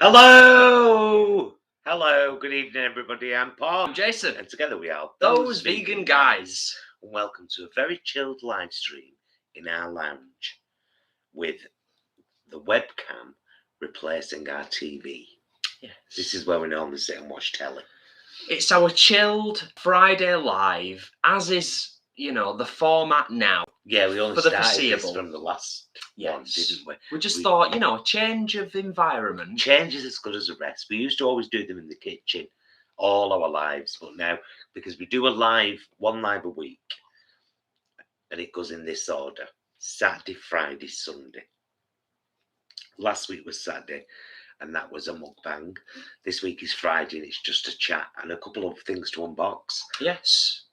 Hello! Hello, good evening everybody, I'm Paul. I'm Jason. And together we are Those vegan guys. And welcome to a very chilled live stream in our lounge with the webcam replacing our TV. Yes. This is where we normally sit and watch telly. It's our chilled Friday live, as is, the format now. Yeah, we only for the started foreseeable. this from the last one, didn't we? We just thought, a change of environment. Change is as good as a rest. We used to always do them in the kitchen all our lives, but now, because we do one live a week, and it goes in this order: Saturday, Friday, Sunday. Last week was Saturday, and that was a mukbang. This week is Friday, and it's just a chat and a couple of things to unbox. Yes.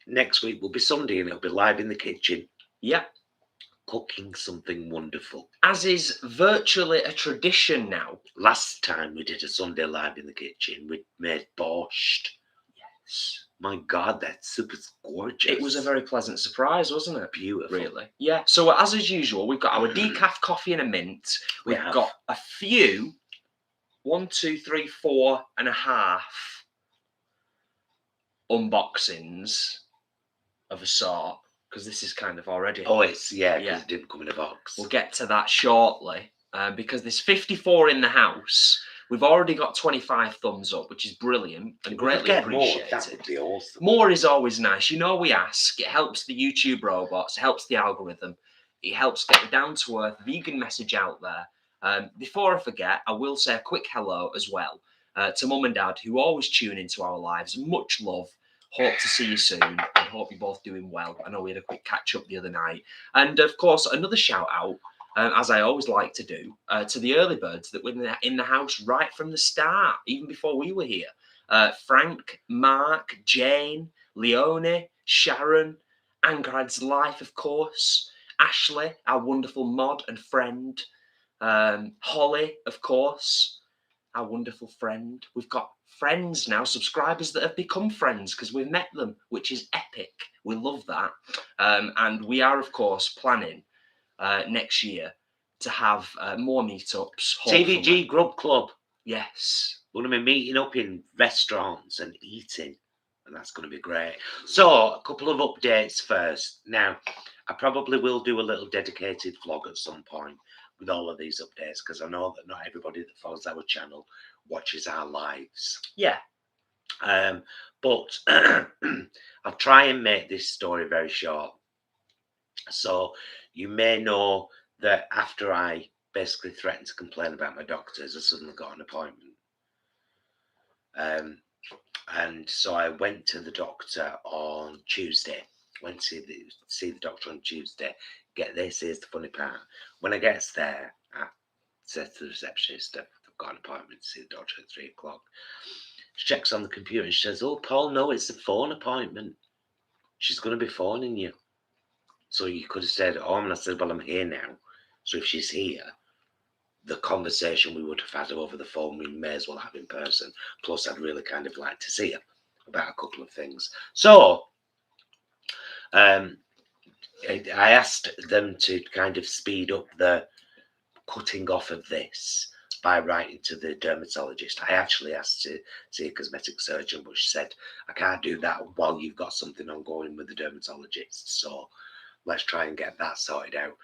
Next week will be Sunday, and it'll be live in the kitchen. Yeah. Cooking something wonderful. As is virtually a tradition now. Last time we did a Sunday live in the kitchen, we made borscht. Yes. My God, that soup is gorgeous. It was a very pleasant surprise, wasn't it? Beautiful. Really. Yeah. So as is usual, we've got our decaf coffee and a mint. We've got a few, 1, 2, 3, 4 and a half unboxings of a sort. Because this is kind of already. Oh, because it didn't come in a box. We'll get to that shortly. Because there's 54 in the house. We've already got 25 thumbs up, which is brilliant and greatly appreciated. More, that would be awesome. More is always nice. We ask. It helps the YouTube robots. It helps the algorithm. It helps get the down-to-earth vegan message out there. Before I forget, I will say a quick hello as well to Mum and Dad, who always tune into our lives. Much love. Hope to see you soon, and hope you're both doing well. I know we had a quick catch-up the other night. And, of course, another shout-out, as I always like to do, to the early birds that were in the house right from the start, even before we were here. Frank, Mark, Jane, Leone, Sharon, Angrad's Life, of course, Ashley, our wonderful mod and friend, Holly, of course, our wonderful friend. We've got friends now, subscribers that have become friends because we've met them, which is epic. We love that. And we are, of course, planning next year to have more meetups. Hopefully. TVG Grub Club. Yes. We're going to be meeting up in restaurants and eating, and that's going to be great. So, a couple of updates first. Now, I probably will do a little dedicated vlog at some point with all of these updates, because I know that not everybody that follows our channel watches our lives. Yeah. But I'll try and make this story very short. So, you may know that after I basically threatened to complain about my doctors, I suddenly got an appointment. And so I went to the doctor on Tuesday. Went to see the doctor on Tuesday. Get this, here's the funny part. When I get there, I said to the receptionist, I've got an appointment to see the doctor at 3 o'clock. She checks on the computer and she says, "Oh, Paul, no, it's a phone appointment. She's going to be phoning you. So you could have stayed at home." And I said, "Well, I'm here now. So if she's here, the conversation we would have had over the phone, we may as well have in person. Plus, I'd really kind of like to see her about a couple of things." So I asked them to kind of speed up the cutting off of this by writing to the dermatologist. I actually asked to see a cosmetic surgeon, but she said, "I can't do that while you've got something ongoing with the dermatologist. So let's try and get that sorted out."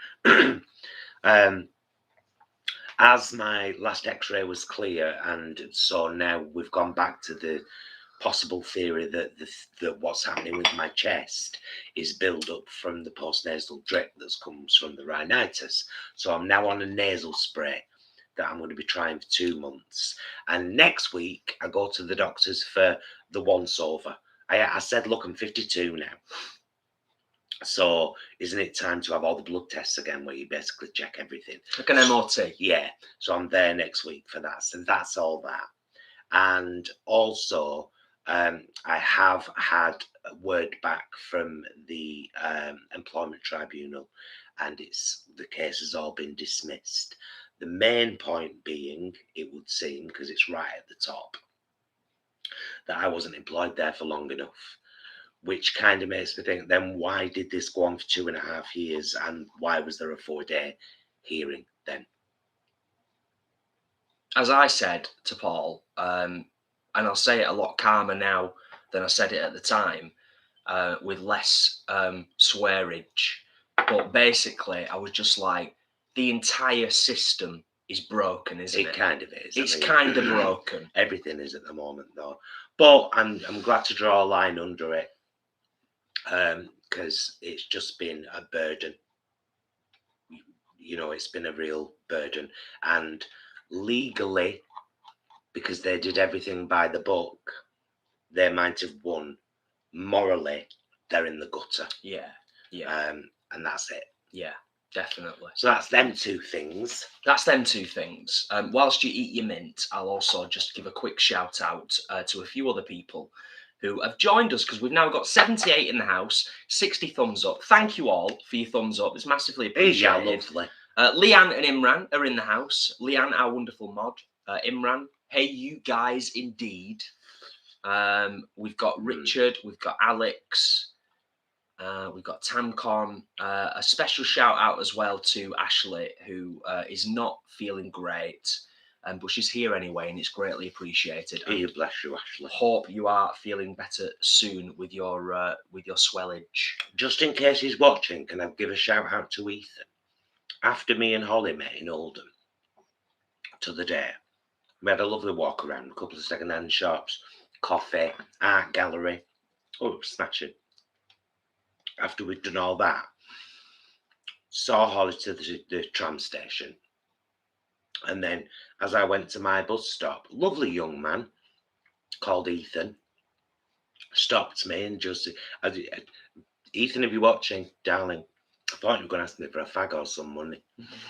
As my last x-ray was clear, and so now we've gone back to the possible theory that what's happening with my chest is build up from the postnasal drip that comes from the rhinitis. So I'm now on a nasal spray that I'm going to be trying for 2 months. And next week I go to the doctors for the once over. I said, "Look, I'm 52 now. So isn't it time to have all the blood tests again, where you basically check everything?" Like an MRT. Yeah. So I'm there next week for that. So that's all that. And also, I have had a word back from the employment tribunal, and the case has all been dismissed. The main point being, it would seem, because it's right at the top, that I wasn't employed there for long enough, which kind of makes me think, then why did this go on for 2.5 years, and why was there a 4-day hearing then? as I said to Paul, and I'll say it a lot calmer now than I said it at the time, with less swearage. But basically, I was just like, the entire system is broken, isn't it? It kind of is. It's kind of broken. Everything is at the moment, though. But I'm glad to draw a line under it, because it's just been a burden. You know, it's been a real burden. And legally, because they did everything by the book, they might have won. Morally, they're in the gutter. Yeah. And that's it. Yeah, definitely. So that's them two things. Whilst you eat your mint, I'll also just give a quick shout out to a few other people who have joined us, because we've now got 78 in the house, 60 thumbs up. Thank you all for your thumbs up. It's massively appreciated. Lovely. Leanne and Imran are in the house. Leanne, our wonderful mod. Imran, hey, you guys, indeed. We've got Richard, we've got Alex, we've got Tamcon. A special shout out as well to Ashley, who is not feeling great, but she's here anyway, and it's greatly appreciated. Bless you, Ashley. Hope you are feeling better soon with your swellage. Just in case he's watching, can I give a shout out to Ethan? After me and Holly met in Oldham to the day, we had a lovely walk around, a couple of second-hand shops, coffee, art gallery. Oh, smashing. After we'd done all that, saw Holly to the tram station. And then as I went to my bus stop, lovely young man called Ethan stopped me and just, Ethan, if you're watching, darling, I thought you were going to ask me for a fag or some money.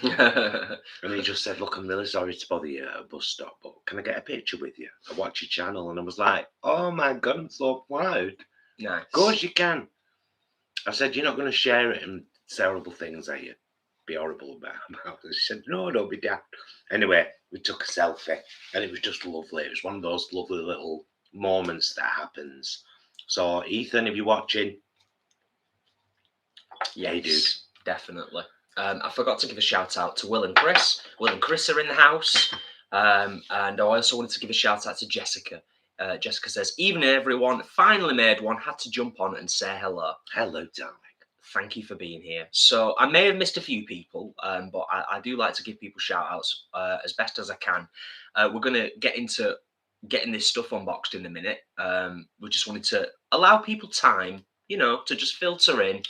And he just said, look, I'm really sorry to bother you at a bus stop, but can I get a picture with you? I watch your channel. And I was like, oh my God, I'm so proud. Nice. Of course you can. I said, you're not going to share it and say horrible things, are you? Be horrible about it. She said, no, don't be daft. Anyway, we took a selfie and it was just lovely. It was one of those lovely little moments that happens. So, Ethan, if you're watching, yeah, dude. Definitely. I forgot to give a shout out to Will and Chris. Will and Chris are in the house. And I also wanted to give a shout out to Jessica. Jessica says, evening everyone, finally made one, had to jump on and say hello. Hello, darling. Thank you for being here. So I may have missed a few people, but I do like to give people shout outs as best as I can. We're going to get into getting this stuff unboxed in a minute. We just wanted to allow people time, to just filter in.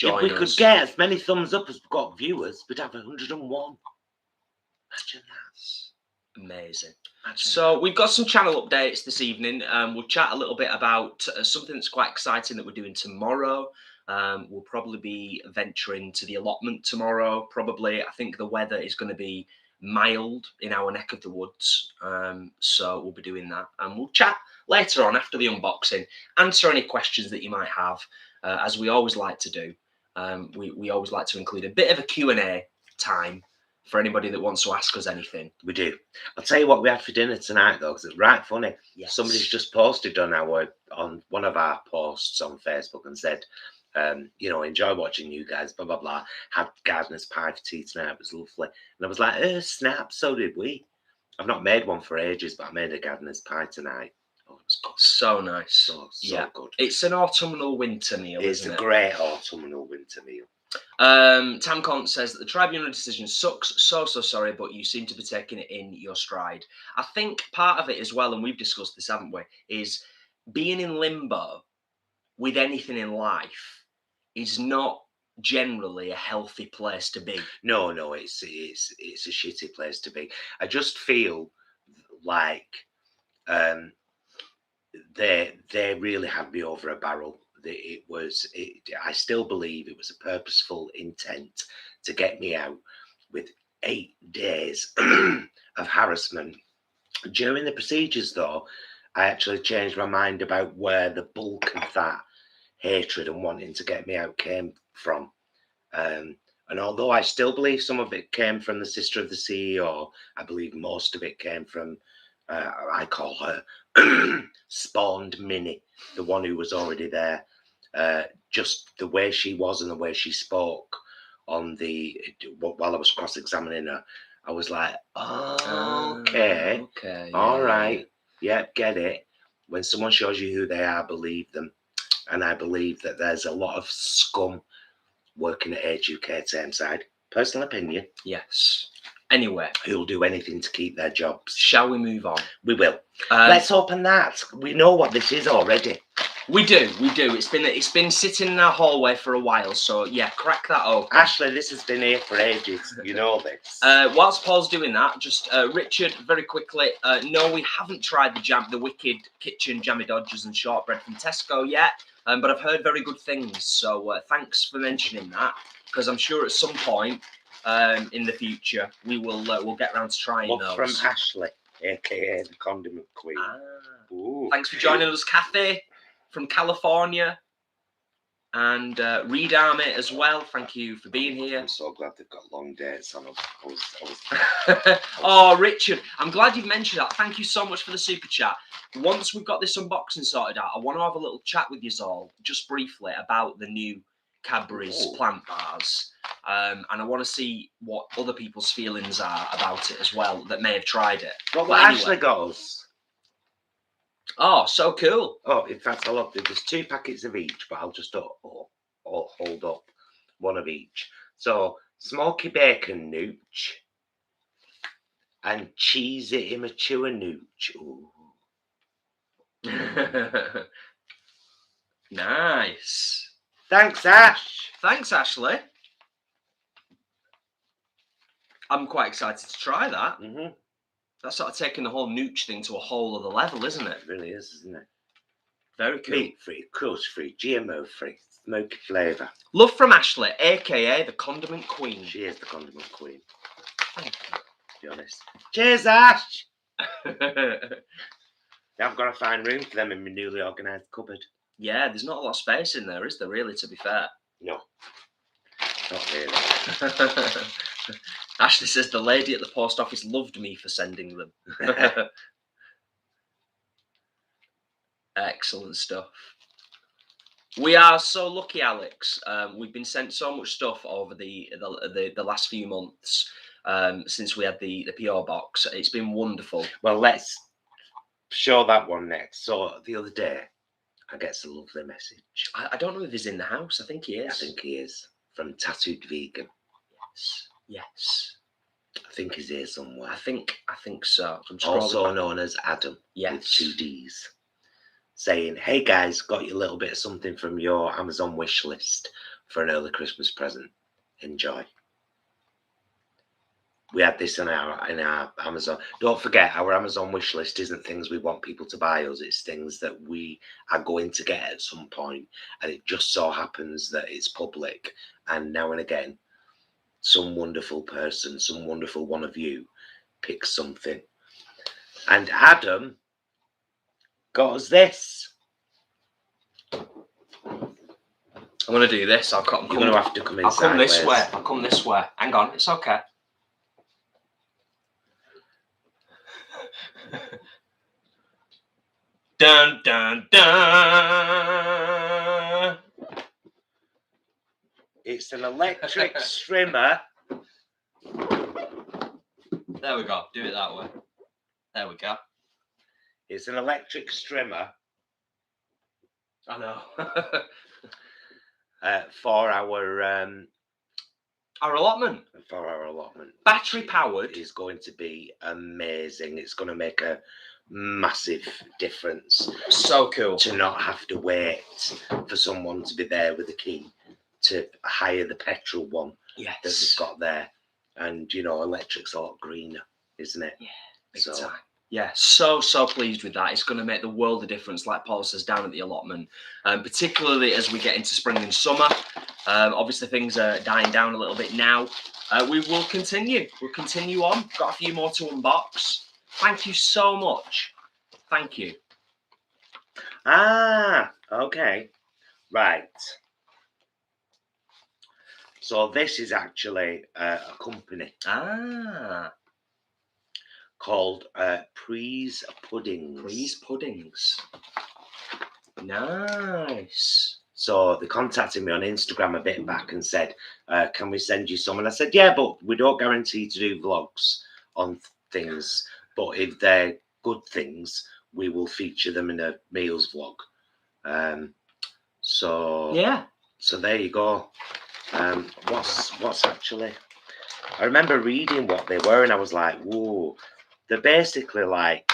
If we could get as many thumbs up as we've got viewers, we'd have 101. Imagine that. Amazing. So we've got some channel updates this evening. We'll chat a little bit about something that's quite exciting that we're doing tomorrow. We'll probably be venturing to the allotment tomorrow. Probably, I think the weather is going to be mild in our neck of the woods. So we'll be doing that. And we'll chat later on after the unboxing, answer any questions that you might have, as we always like to do. We always like to include a bit of a Q&A time for anybody that wants to ask us anything. We do. I'll tell you what we had for dinner tonight, though, because it's right funny. Yes. Somebody's just posted on one of our posts on Facebook and said, enjoy watching you guys, blah, blah, blah. Had gardener's pie for tea tonight. It was lovely. And I was like, snap, so did we. I've not made one for ages, but I made a gardener's pie tonight. Oh, it was good. So nice. So good. It's an autumnal winter meal, isn't it? It's a great autumnal winter meal. Tamcon says that the tribunal decision sucks. So sorry, but you seem to be taking it in your stride. I think part of it as well, and we've discussed this, haven't we, is being in limbo with anything in life is not generally a healthy place to be. No, it's a shitty place to be. I just feel like they really had me over a barrel. I still believe it was a purposeful intent to get me out with 8 days of harassment. During the procedures, though, I actually changed my mind about where the bulk of that hatred and wanting to get me out came from. And although I still believe some of it came from the sister of the CEO, I believe most of it came from, I call her spawned Minnie, the one who was already there. Just the way she was and the way she spoke while I was cross-examining her, I was like, oh, okay, Okay. all right, yep, get it. When someone shows you who they are, believe them. And I believe that there's a lot of scum working at Age UK Tameside. Personal opinion. Yes. Anyway, Who'll do anything to keep their jobs. shall we move on? We will. Let's open that. We know what this is already. We do. It's been sitting in our hallway for a while, so yeah, crack that open. Ashley, this has been here for ages. You know this. Whilst Paul's doing that, just Richard, very quickly. No, we haven't tried the Wicked Kitchen Jammy Dodgers and Shortbread from Tesco yet, but I've heard very good things. So thanks for mentioning that, because I'm sure at some point in the future we'll get around to trying those. From Ashley, aka the Condiment Queen. Thanks for joining us, Kathy from California, and Reed Army as well. Thank you for being here. I'm so glad they've got long dates on them. Oh, Richard, I'm glad you've mentioned that. Thank you so much for the super chat. Once we've got this unboxing sorted out, I want to have a little chat with you all, just briefly, about the new Cadbury's plant bars. And I want to see what other people's feelings are about it as well that may have tried it. Well, But anyway. Ashley goes. Oh, so cool. Oh, in fact, there's 2 packets of each, but I'll just hold up one of each. So, smoky bacon nooch and cheesy immature nooch. Ooh. Nice. Thanks, Ash. Thanks, Ashley. I'm quite excited to try that. Mm-hmm. That's sort of taking the whole nooch thing to a whole other level, isn't it? It really is, isn't it? Very cool. Meat-free, cruelty-free, GMO-free, smoky flavour. Love from Ashley, a.k.a. the Condiment Queen. She is the Condiment Queen. Thank To be honest. Cheers, Ash! you. Now I've got to find room for them in my newly organised cupboard. Yeah, there's not a lot of space in there, is there, really, to be fair? No. Not really. Ashley says the lady at the post office loved me for sending them. Excellent stuff. We are so lucky, Alex. We've been sent so much stuff over the last few months since we had the PO box. It's been wonderful. Well, let's show that one next. So the other day, I get a lovely message. I don't know if he's in the house. I think he is. I think he is. From Tattooed Vegan. Yes. I think he's here somewhere. I think so. Also known as Adam. Yes. With 2 Ds. Saying, hey guys, got you a little bit of something from your Amazon wish list for an early Christmas present. Enjoy. We had this in our Amazon. Don't forget, our Amazon wish list isn't things we want people to buy us. It's things that we are going to get at some point, and it just so happens that it's public. And now and again, some wonderful person, some wonderful one of you, picks something. And Adam got us this. I'm going to do this. You're going to have to come in. I'll come this way. I'll come this way. Hang on. It's okay. Dun, dun, dun. It's an electric strimmer. There we go. Do it that way. There we go. It's an electric strimmer. I know. For our allotment. For our allotment. Battery powered. Is going to be amazing. It's going to make a massive difference. So cool. To not have to wait for someone to be there with a key to hire the petrol one that we've got there. And, you know, electric's a lot greener, isn't it? Yeah, big time. Yeah, so pleased with that. It's going to make the world of difference, like Paul says, down at the allotment, particularly as we get into spring and summer. Obviously, things are dying down a little bit now. We will continue. We'll continue on. Got a few more to unbox. Thank you so much. Thank you. Okay. Right. So this is actually a company. Called Pre's Puddings. Pre's Puddings. Nice. So they contacted me on Instagram a bit back and said, can we send you some? And I said, yeah, but we don't guarantee to do vlogs on things. But if they're good things, we will feature them in a meals vlog. So Yeah. So there you go. What's actually? I remember reading what they were, and I was like, whoa. They're basically like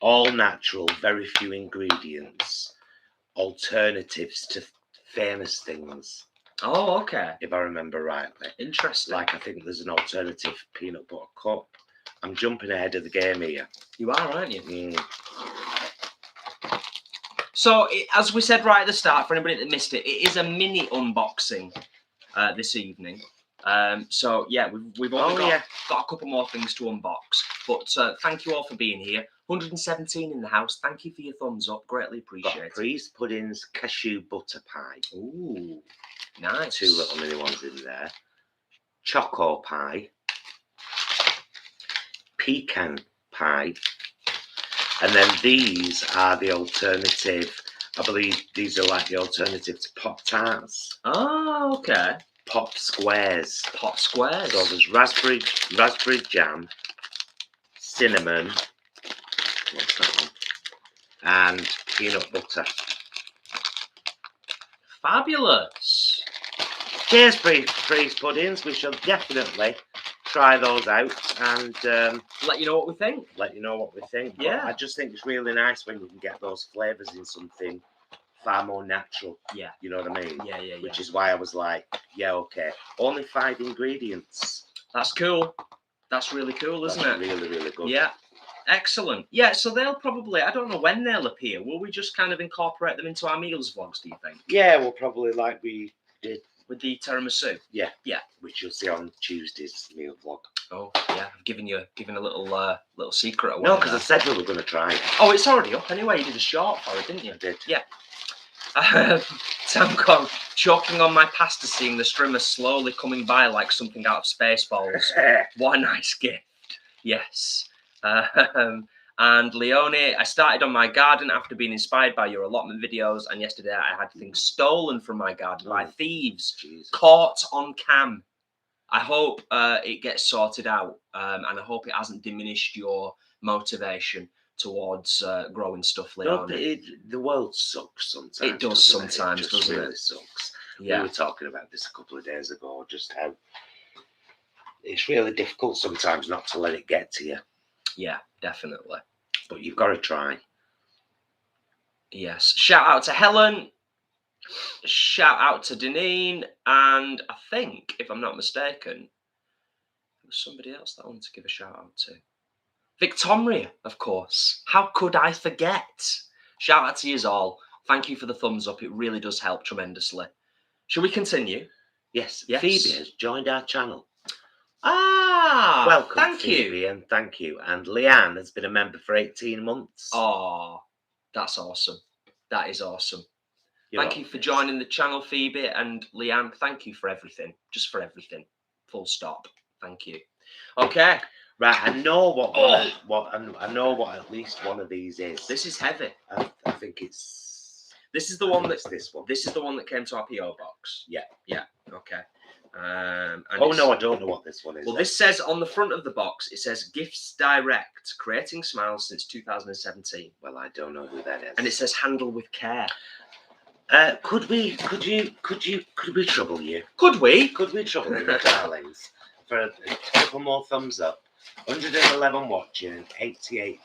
all natural, very few ingredients, alternatives to famous things. Oh, okay. If I remember rightly. Interesting. Like I think there's an alternative peanut butter cup. I'm jumping ahead of the game here. You are, aren't you? So, as we said right at the start, for anybody that missed it, it is a mini unboxing this evening. So, yeah, we've only got a couple more things to unbox. But thank you all for being here. 117 in the house. Thank you for your thumbs up. Greatly appreciated. Got Priest Pudding's cashew butter pie. Ooh, nice. 2 little mini ones in there. Choco pie. Pecan pie. And then these are the alternative. I believe these are like the alternative to Pop Tarts. Oh, okay. Pop Squares. Pop Squares. So there's raspberry jam, cinnamon, what's that one? And peanut butter. Fabulous. Cheers, Priest Puddings. We shall definitely try those out and let you know what we think. Yeah. But I just think it's really nice when you can get those flavours in something far more natural. Yeah. You know what I mean? Yeah. Which is why I was like, yeah, okay. Only 5 ingredients. That's cool. That's really cool, isn't it? Really, really good. Yeah. Excellent. Yeah, so they'll probably, I don't know when they'll appear. Will we just kind of incorporate them into our meals vlogs, do you think? Yeah, we'll probably like we did with the tiramisu. Yeah. Yeah. Which you'll see on Tuesday's meal vlog. Oh, yeah. I've given a little secret away. No, because I said we were going to try it. Oh, it's already up anyway. You did a short for it, didn't you? I did. Yeah. Tamcon choking on my pasta, seeing the strimmer slowly coming by like something out of Spaceballs. What a nice gift. Yes. And Leone, I started on my garden after being inspired by your allotment videos, and yesterday I had things stolen from my garden by thieves. Jesus. Caught on cam. I hope it gets sorted out, and I hope it hasn't diminished your motivation towards growing stuff, Leone. No, the world sucks sometimes. It does sometimes, doesn't it? It really sucks. Yeah. We were talking about this a couple of days ago, just how it's really difficult sometimes not to let it get to you. Yeah, definitely. But you've got to try. Yes. Shout out to Helen. Shout out to Deneen. And I think, if I'm not mistaken, there was somebody else that I wanted to give a shout out to. Victoria, of course. How could I forget? Shout out to you all. Thank you for the thumbs up. It really does help tremendously. Shall we continue? Yes. Phoebe has joined our channel. Ah, welcome, thank Phoebe, you. and thank you. And Leanne has been a member for 18 months. Oh, that's awesome. That is awesome. Thank you for joining the channel, Phoebe, and Leanne. Thank you for everything. Just for everything. Full stop. Thank you. Okay. Right, I know I know what at least one of these is. This is heavy. I think it's. This is the one that's this one. This is the one that came to our PO box. Yeah. Yeah. Okay. And oh no, I don't know what this one is. Well, this says on the front of the box, it says Gifts Direct, creating smiles since 2017. Well, I don't know who that is. And it says handle with care. Could we trouble you? Could we? Could we trouble you, darlings? For a couple more thumbs up. 111 watching, 88.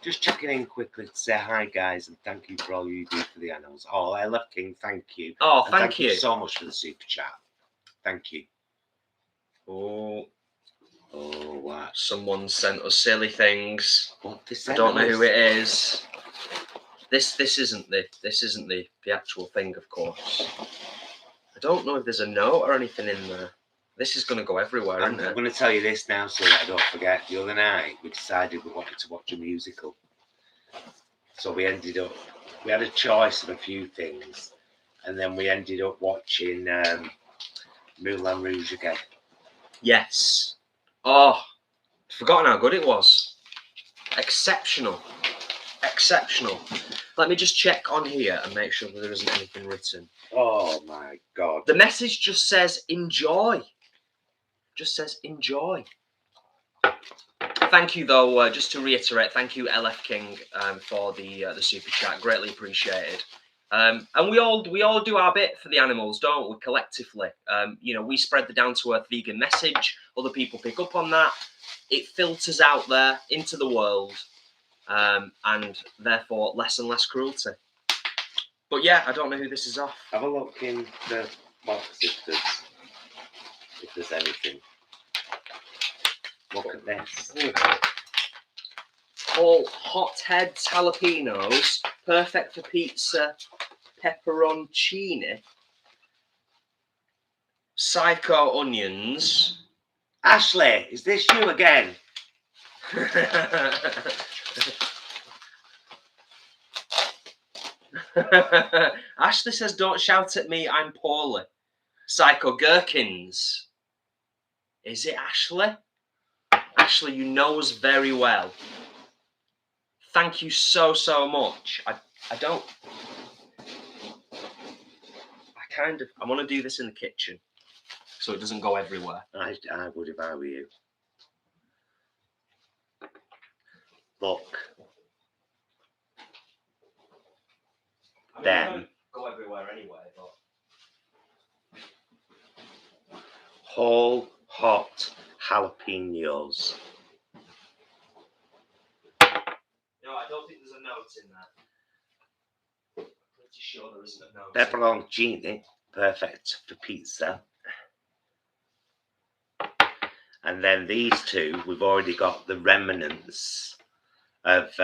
Just checking in quickly to say hi, guys, and thank you for all you do for the animals. Oh, I love King, thank you. Oh, and thank you so much for the super chat. Thank you. Oh, what? Someone sent us silly things. What this? I don't know who it is. This isn't the actual thing, of course. I don't know if there's a note or anything in there. This is going to go everywhere, isn't it? I'm going to tell you this now so that I don't forget. The other night, we decided we wanted to watch a musical. So we had a choice of a few things. And then we ended up watching Moulin Rouge again. Yes. Oh, forgotten how good it was. Exceptional. Exceptional. Let me just check on here and make sure that there isn't anything written. Oh my God. The message just says enjoy. Just says enjoy. Thank you, though. Just to reiterate, thank you, LF King, for the super chat. Greatly appreciated. And we all do our bit for the animals, don't we? Collectively, you know, we spread the down to earth vegan message. Other people pick up on that. It filters out there into the world, and therefore less and less cruelty. But yeah, I don't know who this is off. Have a look in the box if there's anything. Look at this. All hot heads jalapenos, perfect for pizza, pepperoncini, psycho onions. Ashley, is this you again? Ashley says, "Don't shout at me, I'm poorly." Psycho gherkins. Is it Ashley? Ashley, you know us very well. Thank you so much. I want to do this in the kitchen so it doesn't go everywhere. I would if I were you. Look. Then go everywhere anyway, but whole hot jalapenos. no, I don't think there's a note in there. I'm pretty sure there isn't a note. Pepperoncini, perfect for pizza. And then these two, we've already got the remnants of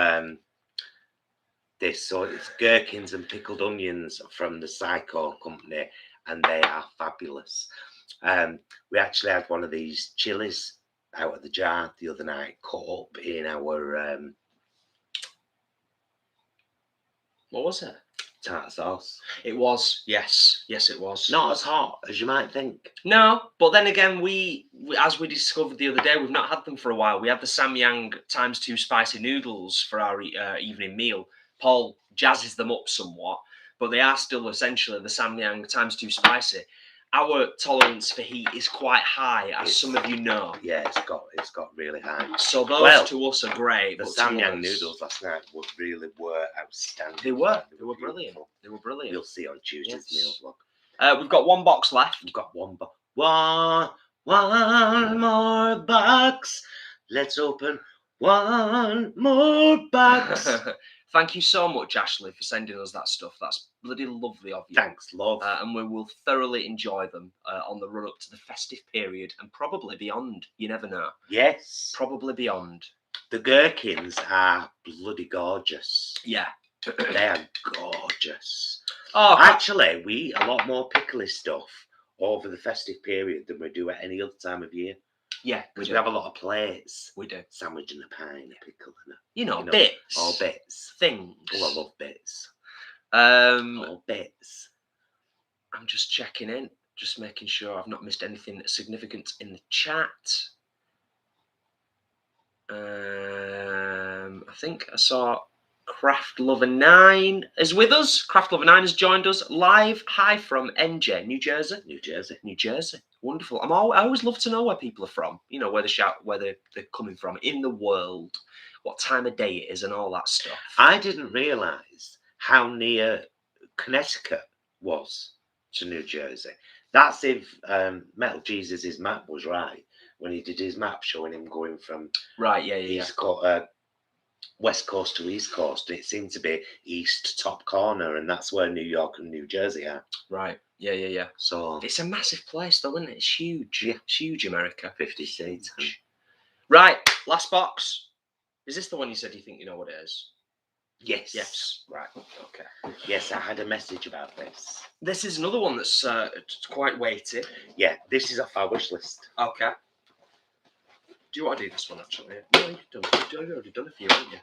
this. So it's gherkins and pickled onions from the Psycho company, and they are fabulous. We actually had one of these chilies out of the jar the other night, cut up in our What was it? tartar sauce. It was, yes, it was. Not as hot as you might think. No, but then again, we as we discovered the other day, we've not had them for a while. We had the Samyang ×2 spicy noodles for our evening meal. Paul jazzes them up somewhat, but they are still essentially the Samyang ×2 spicy. Our tolerance for heat is quite high, as some of you know. Yeah, it's got really high. So those to us are great. The but Samyang noodles last night were outstanding. They were brilliant. They were brilliant. You'll see on Tuesday's meal vlog. We've got one box left. We've got one more box. Let's open one more box. Thank you so much, Ashley, for sending us that stuff. That's bloody lovely of you. Thanks, love. And we will thoroughly enjoy them on the run up to the festive period and probably beyond. You never know. Yes. Probably beyond. The gherkins are bloody gorgeous. Yeah. They are gorgeous. Oh, actually, we eat a lot more pickly stuff over the festive period than we do at any other time of year. Yeah, because we have a lot of plates. We do. Sandwich and a pie and a pickle and bits. All bits. Things. Oh, I love bits. All bits. I'm just checking in, just making sure I've not missed anything significant in the chat. I think I saw Craft Lover 9 is with us. Craft Lover 9 has joined us live. Hi from NJ, New Jersey. New Jersey. Wonderful. I always love to know where people are from. You know, where they're coming from in the world, what time of day it is, and all that stuff. I didn't realise how near Connecticut was to New Jersey. That's if Metal Jesus' map was right when he did his map showing him going from West Coast to East Coast. It seemed to be east top corner, and that's where New York and New Jersey are. Right. Yeah. So it's a massive place, though, isn't it? It's huge. Yeah. It's huge, America. 50 states. Right. Last box. Is this the one you said you think you know what it is? Yes. Right. Okay. Yes, I had a message about this. This is another one that's quite weighty. Yeah, this is off our wish list. Okay. Do you want to do this one, actually? No, you've already done a few, haven't you?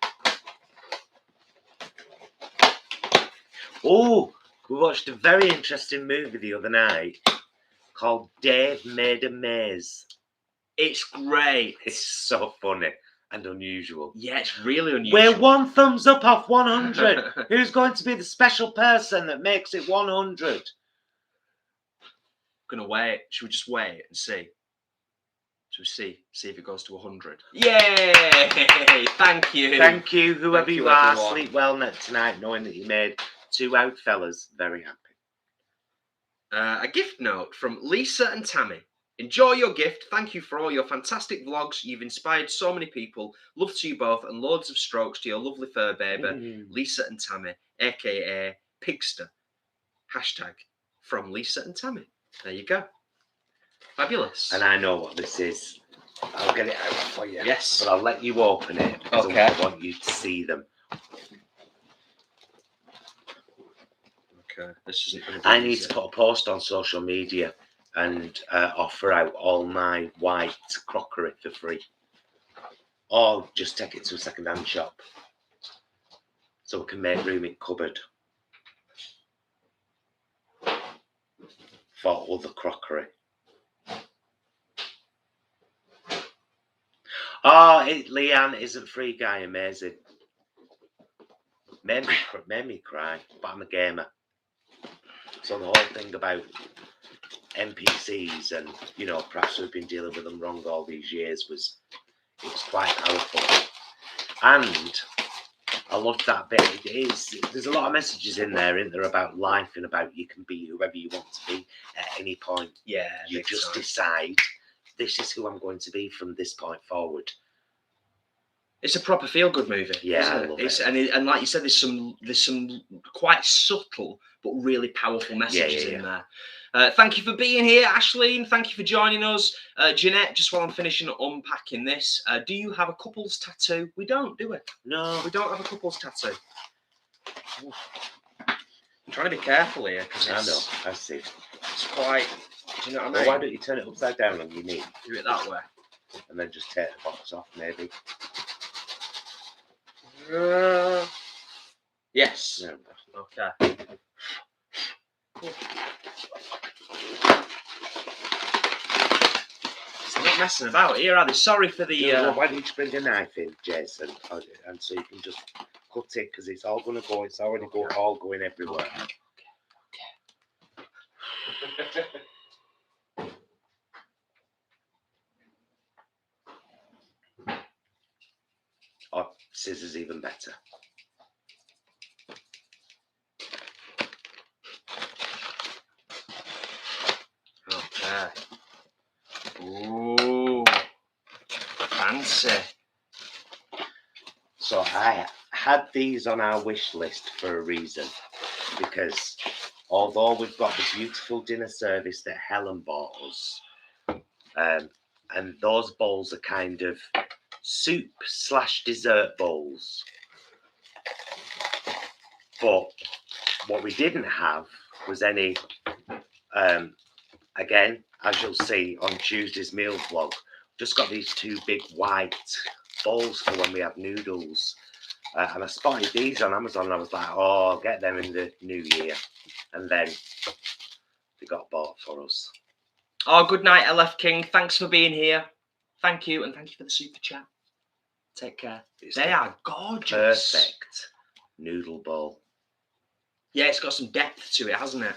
Oh, we watched a very interesting movie the other night called Dave Made a Maze. It's great. It's so funny. and unusual. Yeah, it's really unusual. We're 1 thumbs up off 100. Who's going to be the special person that makes it 100? Gonna wait. Should we just wait and see? Should we see if it goes to 100? Yay! Thank you. Thank you, whoever Thank you you, are. everyone. Sleep well tonight, knowing that you made 2 out fellas very happy. A gift note from Lisa and Tammy. Enjoy your gift. Thank you for all your fantastic vlogs. You've inspired so many people. Love to you both and loads of strokes to your lovely fur baby, Lisa and Tammy, aka Pigster. Hashtag from Lisa and Tammy. There you go. Fabulous. And I know what this is. I'll get it out for you. Yes. But I'll let you open it because Okay. I want you to see them. Okay. This isn't going to be I need easy. to put a post on social media and offer out all my white crockery for free. Or just take it to a second-hand shop so we can make room in cupboard for other crockery. Oh, Leanne isn't free guy, amazing. Made me cry, but I'm a gamer. So the whole thing about NPCs and, you know, perhaps we've been dealing with them wrong all these years was quite powerful. And I loved that bit. There's a lot of messages in there, isn't there, about life and about you can be whoever you want to be at any point. Yeah. You just decide, this is who I'm going to be from this point forward. It's a proper feel-good movie. Yeah, isn't I love it? it. And like you said, there's some quite subtle but really powerful messages in there. Thank you for being here, Ashleen. Thank you for joining us, Jeanette. Just while I'm finishing unpacking this, do you have a couple's tattoo? We don't, do we? No, we don't have a couple's tattoo. I'm trying to be careful here because I know. I see. It's quite. Do you know what I mean? Well, why don't you turn it upside down on your knee? Do it that way. And then just take the box off, maybe. Yes. No. Okay. It's not messing about here, are they? Sorry for the. Well, why don't you bring a knife in, Jason, and so you can just cut it because it's all going to go. It's already all going everywhere. Okay. Or scissors even better. Okay. Ooh, fancy. So I had these on our wish list for a reason, because although we've got the beautiful dinner service that Helen bought us, and those bowls are kind of soup/dessert bowls, but what we didn't have was any, again, as you'll see on Tuesday's meal vlog, just got these 2 big white bowls for when we have noodles. And I spotted these on Amazon and I was like, oh, I'll get them in the new year. And then they got bought for us. Oh, good night, LF King. Thanks for being here. Thank you, and thank you for the super chat. Take care. They are gorgeous. Perfect noodle bowl. Yeah, it's got some depth to it, hasn't it?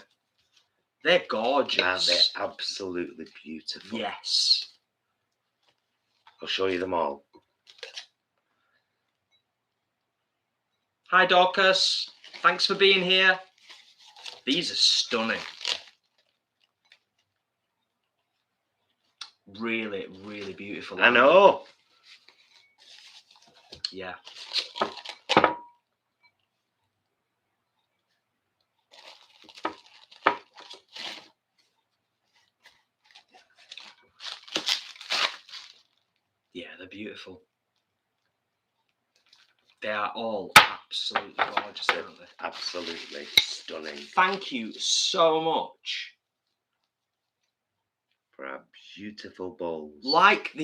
They're gorgeous. Aren't they absolutely beautiful? Yes. I'll show you them all. Hi, Dorcas. Thanks for being here. These are stunning. Really, really beautiful. I know. Yeah. Yeah, they're beautiful. They are all absolutely gorgeous, aren't they? Absolutely stunning. Thank you so much. For our beautiful bowls. Like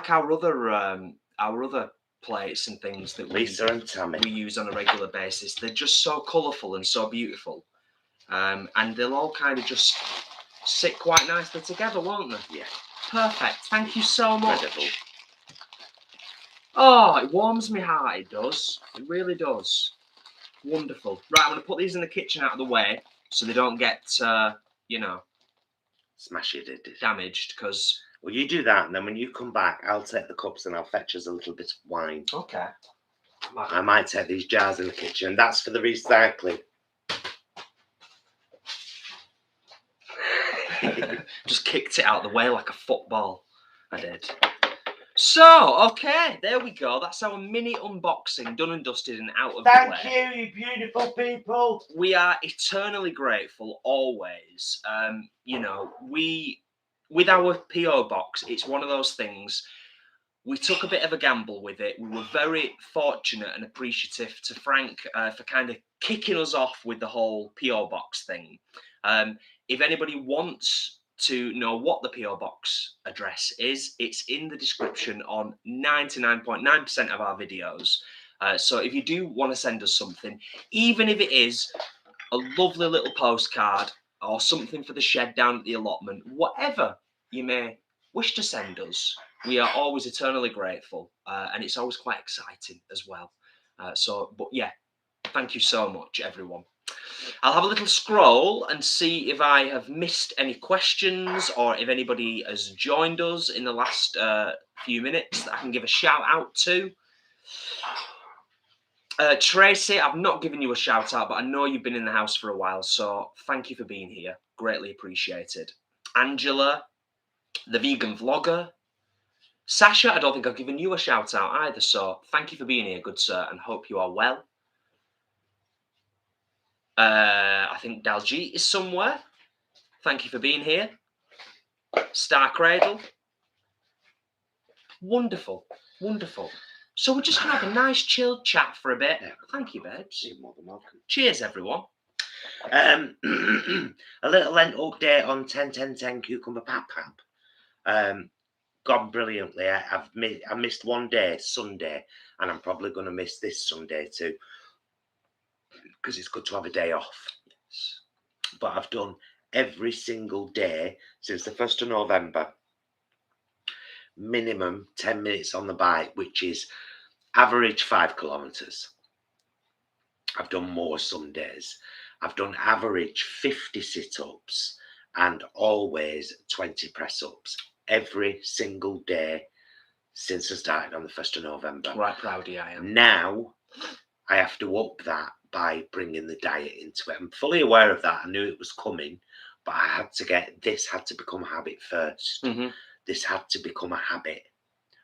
our other plates and things that Lisa and Tammy. we use on a regular basis. They're just so colourful and so beautiful. And they'll all kind of just sit quite nicely together, won't they? Yeah. Perfect. Thank you so much. Incredible. Oh, it warms my heart, it does. It really does. Wonderful. Right, I'm going to put these in the kitchen out of the way so they don't get, you know, Smash it. damaged, because... Well, you do that, and then when you come back, I'll take the cups and I'll fetch us a little bit of wine. Okay. I might take these jars in the kitchen. That's for the recycling. Just kicked it out of the way like a football. I did. So, okay, there we go. That's our mini unboxing done and dusted and out of the way. Thank you, you beautiful people. We are eternally grateful, always. You know, with our PO box, it's one of those things. We took a bit of a gamble with it. We were very fortunate and appreciative to Frank for kind of kicking us off with the whole PO box thing. If anybody wants to know what the PO box address is, it's in the description on 99.9% of our videos. So if you do want to send us something, even if it is a lovely little postcard or something for the shed down at the allotment, whatever you may wish to send us, we are always eternally grateful, and it's always quite exciting as well. But yeah, thank you so much, everyone. I'll have a little scroll and see if I have missed any questions or if anybody has joined us in the last few minutes that I can give a shout out to. Tracy, I've not given you a shout out, but I know you've been in the house for a while, so thank you for being here. Greatly appreciated. Angela, the vegan vlogger. Sasha, I don't think I've given you a shout out either, so thank you for being here, good sir, and hope you are well. I think Daljeet is somewhere. Thank you for being here. Star Cradle. Wonderful, wonderful. So we're just going to have a nice chilled chat for a bit. Yeah. Thank you, babes. You're more than welcome. Cheers, everyone. A little Lent update on 10-10-10 cucumber pap pap. Gone brilliantly. I missed one day, Sunday, and I'm probably going to miss this Sunday too, because it's good to have a day off. Yes. But I've done every single day since the 1st of November. Minimum 10 minutes on the bike, which is average 5 kilometers. I've done more some days. I've done average 50 sit-ups and always 20 press-ups every single day since I started on the 1st of November. Right, proud of you, I am. Now I have to up that by bringing the diet into it. I'm fully aware of that. I knew it was coming, but I had to this had to become a habit first. Mm-hmm. This had to become a habit,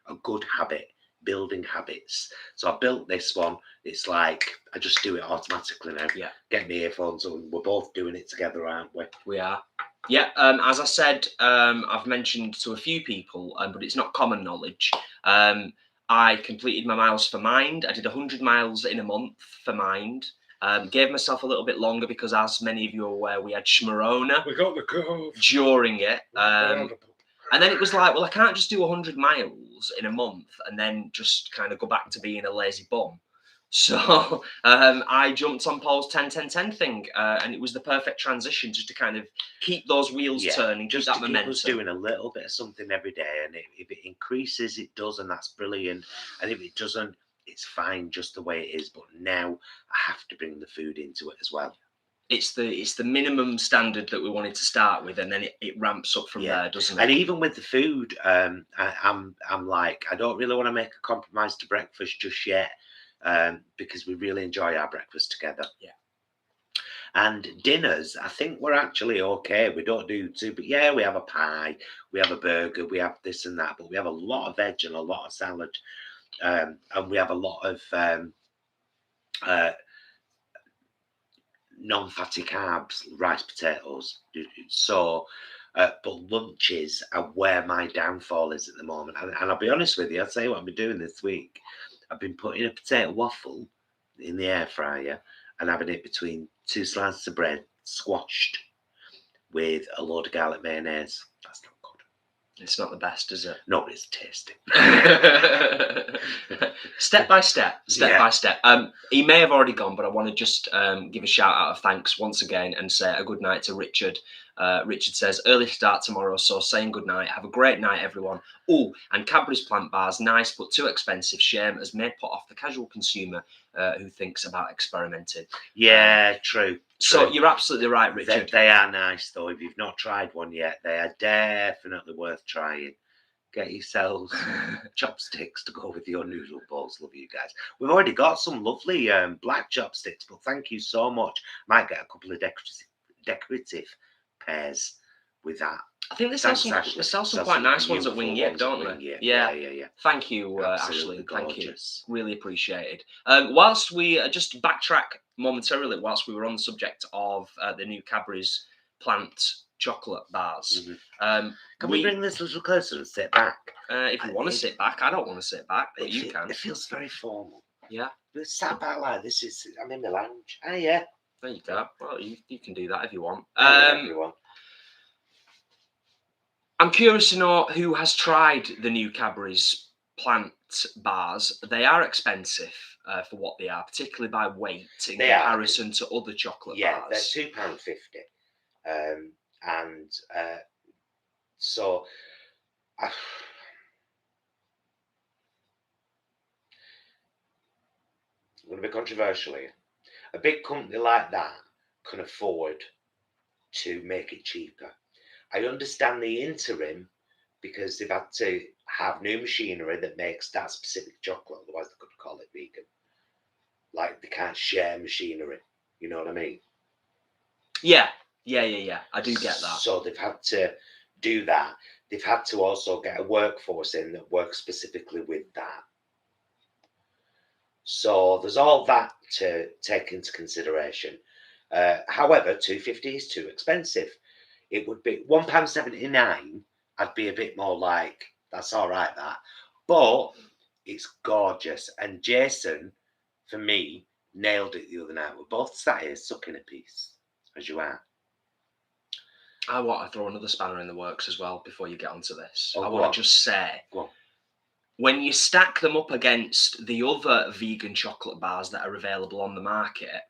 a good habit, building habits. So I built this one. It's like I just do it automatically now. Yeah. Get my earphones on. We're both doing it together, aren't we? We are. Yeah, as I said, I've mentioned to a few people, but it's not common knowledge. I completed my miles for Mind. I did 100 miles in a month for Mind. Gave myself a little bit longer because, as many of you are aware, we had Schmarona. We got the curve during it. And then it was like, well, I can't just do 100 miles in a month and then just kind of go back to being a lazy bum. So I jumped on Paul's 10-10-10 thing, and it was the perfect transition just to kind of keep those wheels turning, just that to momentum. keep us doing a little bit of something every day, and if it increases, it does, and that's brilliant. And if it doesn't, it's fine just the way it is. But now I have to bring the food into it as well. It's the minimum standard that we wanted to start with, and then it ramps up from there, doesn't it? And even with the food, I'm like, I don't really want to make a compromise to breakfast just yet, because we really enjoy our breakfast together. Yeah. And dinners, I think we're actually okay. We don't do too, but yeah, we have a pie, we have a burger, we have this and that, but we have a lot of veg and a lot of salad, and we have a lot of non-fatty carbs, rice, potatoes. So, but lunches are where my downfall is at the moment. And I'll be honest with you, I'll tell you what I've been doing this week. I've been putting a potato waffle in the air fryer and having it between 2 slices of bread, squashed with a load of garlic mayonnaise. That's not good. It's not the best, is it? No, but it's tasty. Step by step. Yeah. He may have already gone, but I want to just give a shout out of thanks once again and say a good night to Richard. Richard says, early start tomorrow, so saying good night. Have a great night, everyone. Oh, and Cadbury's plant bars, nice but too expensive. Shame, as may put off the casual consumer who thinks about experimenting. Yeah, true. So you're absolutely right, Richard. They are nice, though. If you've not tried one yet, they are definitely worth trying. Get yourselves chopsticks to go with your noodle balls. Love you guys. We've already got some lovely black chopsticks, but thank you so much. Might get a couple of decorative pairs with that. I think they sell some quite nice ones at Wing Yip, don't they? Yeah. Thank you, Absolutely Ashley. Thank you. gorgeous. Really appreciated. Whilst we just backtrack momentarily, whilst we were on the subject of the new Cadbury's plant chocolate bars. Can we bring this a little closer and sit back? If you want to sit back, I don't want to sit back, but you can. It feels very formal. Yeah. But sat back like this is. I'm in the lounge. Oh yeah. There you go. Well, you can do that if you want. Everyone. I'm curious to know who has tried the new Cadbury's plant bars. They are expensive for what they are, particularly by weight in comparison to other chocolate bars. They're £2.50. So I'm going to be controversial here. A big company like that can afford to make it cheaper. I understand the interim because they've had to have new machinery that makes that specific chocolate, otherwise they couldn't call it vegan. Like they can't share machinery. You know what I mean? Yeah. I do get that. So they've had to do that. They've had to also get a workforce in that works specifically with that. So there's all that to take into consideration. However, £2.50 is too expensive. It would be £1.79. I'd be a bit more like, that's all right, that. But it's gorgeous. And Jason, for me, nailed it the other night. We're both sat here sucking a piece, as you are. I want to throw another spanner in the works as well before you get onto this. Oh, I want to just say, go on. When you stack them up against the other vegan chocolate bars that are available on the market,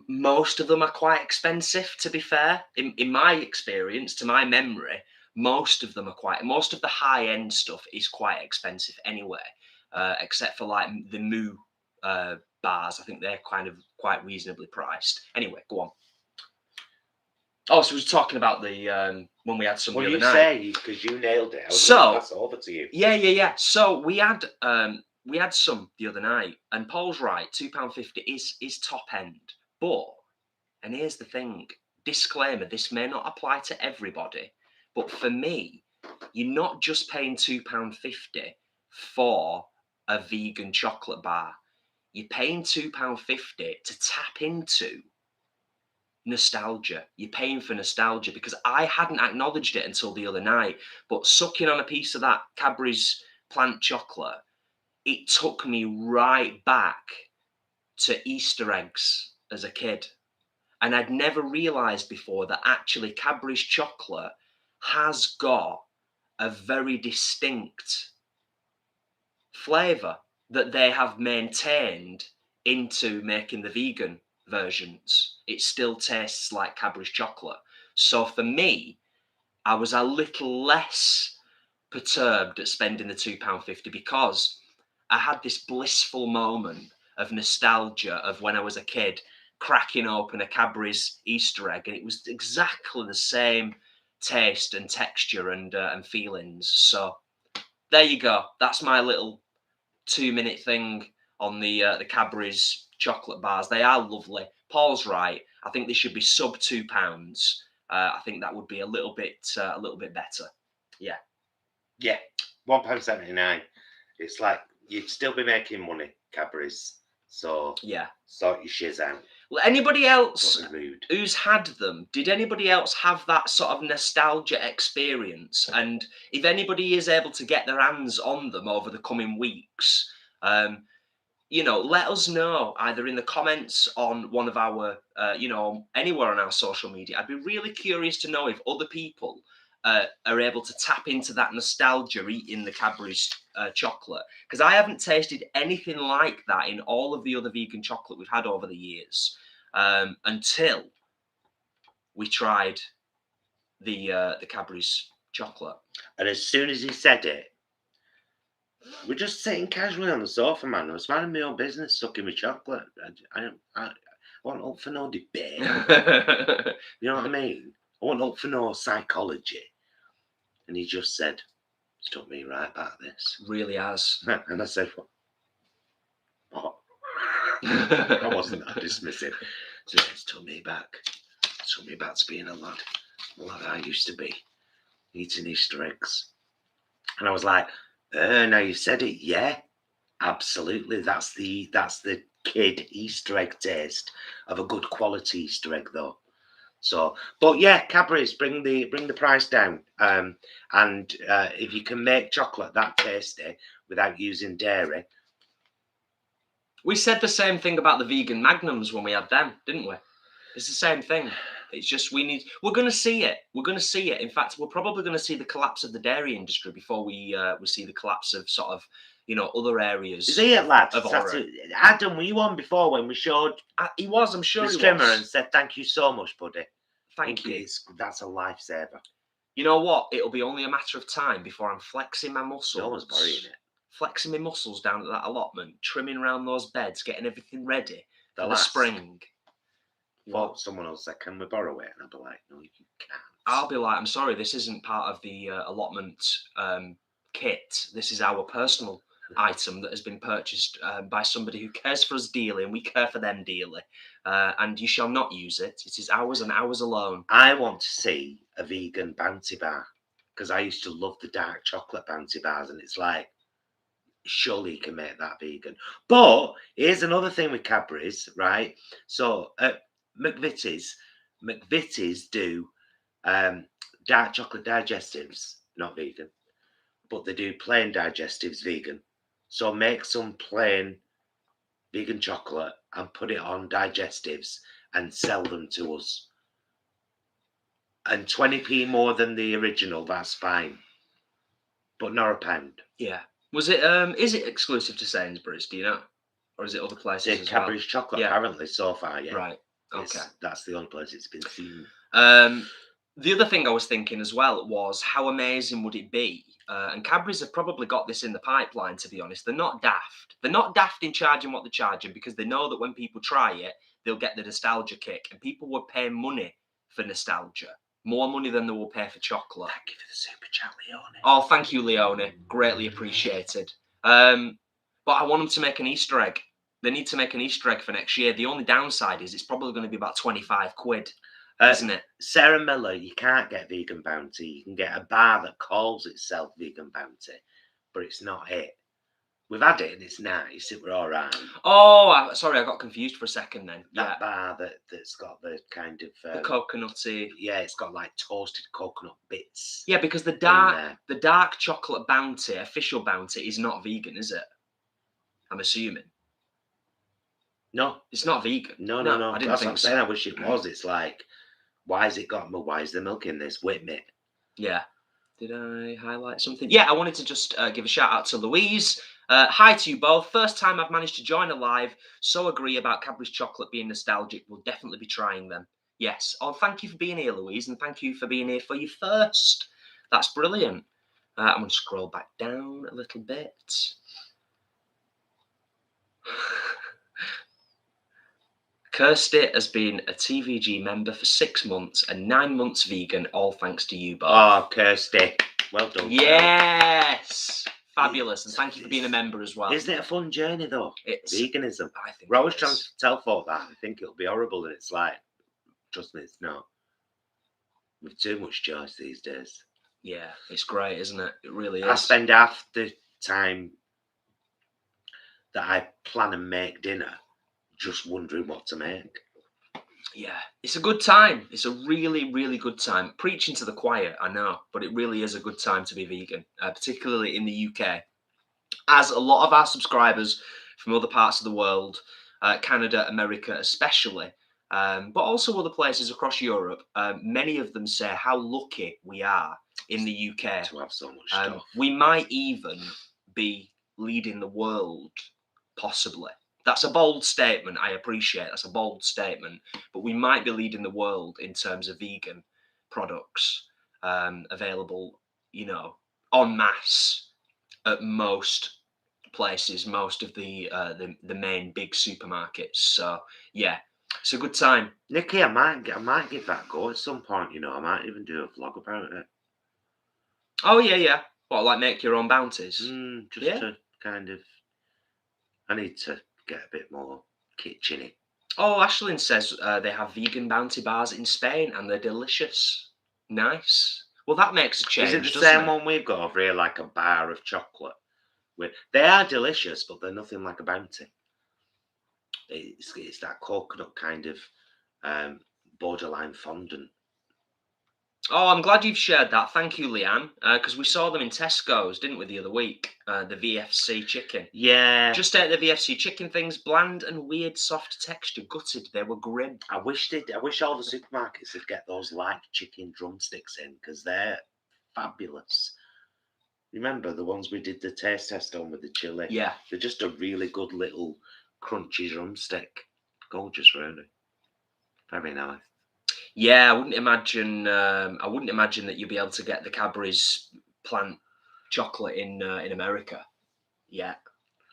most of them are quite expensive, to be fair. In my experience, to my memory, most of the high-end stuff is quite expensive anyway, except for like the Moo bars. I think they're kind of quite reasonably priced. Anyway, go on. Oh, so we were talking about the when we had some the other night. Well, you say, because you nailed it. I was going to pass it over to you. Yeah. So we had some the other night, and Paul's right. £2.50 is top end, but and here's the thing: disclaimer: this may not apply to everybody, but for me, you're not just paying £2.50 for a vegan chocolate bar. You're paying £2.50 to tap into nostalgia. You're paying for nostalgia, because I hadn't acknowledged it until the other night, but sucking on a piece of that Cadbury's plant chocolate, it took me right back to Easter eggs as a kid. And I'd never realized before that actually Cadbury's chocolate has got a very distinct flavor that they have maintained into making the vegan versions. It still tastes like Cadbury's chocolate. So for me, I was a little less perturbed at spending the £2.50 because I had this blissful moment of nostalgia of when I was a kid cracking open a Cadbury's Easter egg, and it was exactly the same taste and texture and feelings. So there you go. That's my little 2-minute thing on the Cadbury's chocolate bars. They are lovely. Paul's right. I think they should be sub £2. I think that would be a little bit better. Yeah. £1.79. It's like you'd still be making money, Cadbury's. So yeah, sort your shiz out. Well, anybody else who's had them, did anybody else have that sort of nostalgia experience? And if anybody is able to get their hands on them over the coming weeks, let us know either in the comments on one of our, anywhere on our social media. I'd be really curious to know if other people are able to tap into that nostalgia eating the Cadbury's chocolate, because I haven't tasted anything like that in all of the other vegan chocolate we've had over the years, until we tried the Cadbury's chocolate. And as soon as he said it, we're just sitting casually on the sofa, man. I was minding my own business, sucking my chocolate. I wasn't up for no debate. You know what I mean? I wasn't up for no psychology. And he just said, "Stuck me right back this." Really has. And I said, "What?" I wasn't that dismissive. So it's took me back. Took me back to being a lad I used to be, eating Easter eggs. And I was like, now you said it, yeah, absolutely. That's the kid Easter egg taste of a good quality Easter egg, though. So, but yeah, Cadbury's bring the price down. And if you can make chocolate that tasty without using dairy. We said the same thing about the vegan magnums when we had them, didn't we? It's the same thing. It's just we're going to see it. We're going to see it. In fact, we're probably going to see the collapse of the dairy industry before we see the collapse of sort of, other areas. See it, lads. Of Adam, were you on before when we showed? He was. I'm sure the he streamer was. And said, "Thank you so much, buddy. Thank you." That's a lifesaver. You know what? It'll be only a matter of time before I'm flexing my muscles. No one's burying it. Flexing my muscles down at that allotment, trimming around those beds, getting everything ready for the spring. Thought someone else said, "Can we borrow it?" And I'll be like, "No, you can't." I'll be like, "I'm sorry, this isn't part of the allotment kit. This is our personal item that has been purchased by somebody who cares for us dearly, and we care for them dearly. And you shall not use it. It is ours and ours alone." I want to see a vegan bounty bar, because I used to love the dark chocolate bounty bars, and it's like, surely you can make that vegan. But here's another thing with Cadbury's, right? So McVitie's do dark chocolate digestives, not vegan, but they do plain digestives vegan. So make some plain vegan chocolate and put it on digestives and sell them to us. And 20p more than the original, that's fine. But not a pound. Yeah. Was it? Is it exclusive to Sainsbury's? Do you know, or is it other places? It's Cadbury's chocolate, apparently, so far. Yeah. Right. Okay. That's the only place it's been seen. The other thing I was thinking as well was how amazing would it be? And Cadbury's have probably got this in the pipeline. To be honest, they're not daft. They're not daft in charging what they're charging, because they know that when people try it, they'll get the nostalgia kick, and people will pay money for nostalgia. More money than they will pay for chocolate. Thank you for the super chat, Leone. Oh, thank you, Leone. Greatly appreciated. But I want them to make an Easter egg. They need to make an Easter egg for next year. The only downside is it's probably going to be about 25 quid, isn't it? Sarah Miller, you can't get vegan bounty. You can get a bar that calls itself vegan bounty, but it's not it. We've had it and it's nice. It were all right. Oh, sorry, I got confused for a second then. That bar that's got the kind of the coconutty. Yeah, it's got like toasted coconut bits. Yeah, because the dark chocolate bounty, official bounty, is not vegan, is it? I'm assuming. No, it's not vegan. No. I didn't That's what I'm saying. I wish it was. It's like, why has it got? Why is the milk in this? Whip me. Yeah. Did I highlight something? Yeah, I wanted to just give a shout out to Louise. Hi to you both. First time I've managed to join a live. So agree about Cadbury's chocolate being nostalgic. We'll definitely be trying them. Yes. Oh, thank you for being here, Louise, and thank you for being here for your first. That's brilliant. I'm going to scroll back down a little bit. Kirsty has been a TVG member for 6 months and 9 months vegan, all thanks to you both. Oh, Kirsty. Well done. Yes. Fabulous. And thank you for being a member as well. Isn't it a fun journey, though? It's veganism. I think we're always trying to tell folk that. I think it'll be horrible, and it's like, trust me, it's not. With too much choice these days. Yeah, it's great, isn't it? It really is. I spend half the time that I plan and make dinner just wondering what to make. Yeah, it's a good time. It's a really, really good time. Preaching to the choir, I know, but it really is a good time to be vegan, particularly in the UK. As a lot of our subscribers from other parts of the world, Canada, America especially, but also other places across Europe, many of them say how lucky we are in the UK. to have so much stuff. We might even be leading the world, possibly. That's a bold statement. I appreciate that's a bold statement, but we might be leading the world in terms of vegan products available, you know, en masse at most places, most of the main big supermarkets. So yeah, it's a good time. Nikki, I might give that a go at some point. You know, I might even do a vlog about it. Oh yeah. What, like make your own bounties? Just to kind of. I need to get a bit more kitcheny. Oh, Ashlyn says they have vegan bounty bars in Spain and they're delicious. Nice. Well, that makes a change. Is it the doesn't same one we've got over here, like a bar of chocolate? They are delicious, but they're nothing like a bounty. It's that coconut kind of borderline fondant. Oh, I'm glad you've shared that. Thank you, Leanne. Because we saw them in Tesco's, didn't we, the other week? The VFC chicken. Yeah. Just ate the VFC chicken things. Bland and weird, soft texture. Gutted. They were grim. I wish all the supermarkets would get those light chicken drumsticks in, because they're fabulous. Remember the ones we did the taste test on with the chili? Yeah. They're just a really good little crunchy drumstick. Gorgeous, really. Very nice. Yeah, I wouldn't imagine that you'd be able to get the Cadbury's plant chocolate in America yet,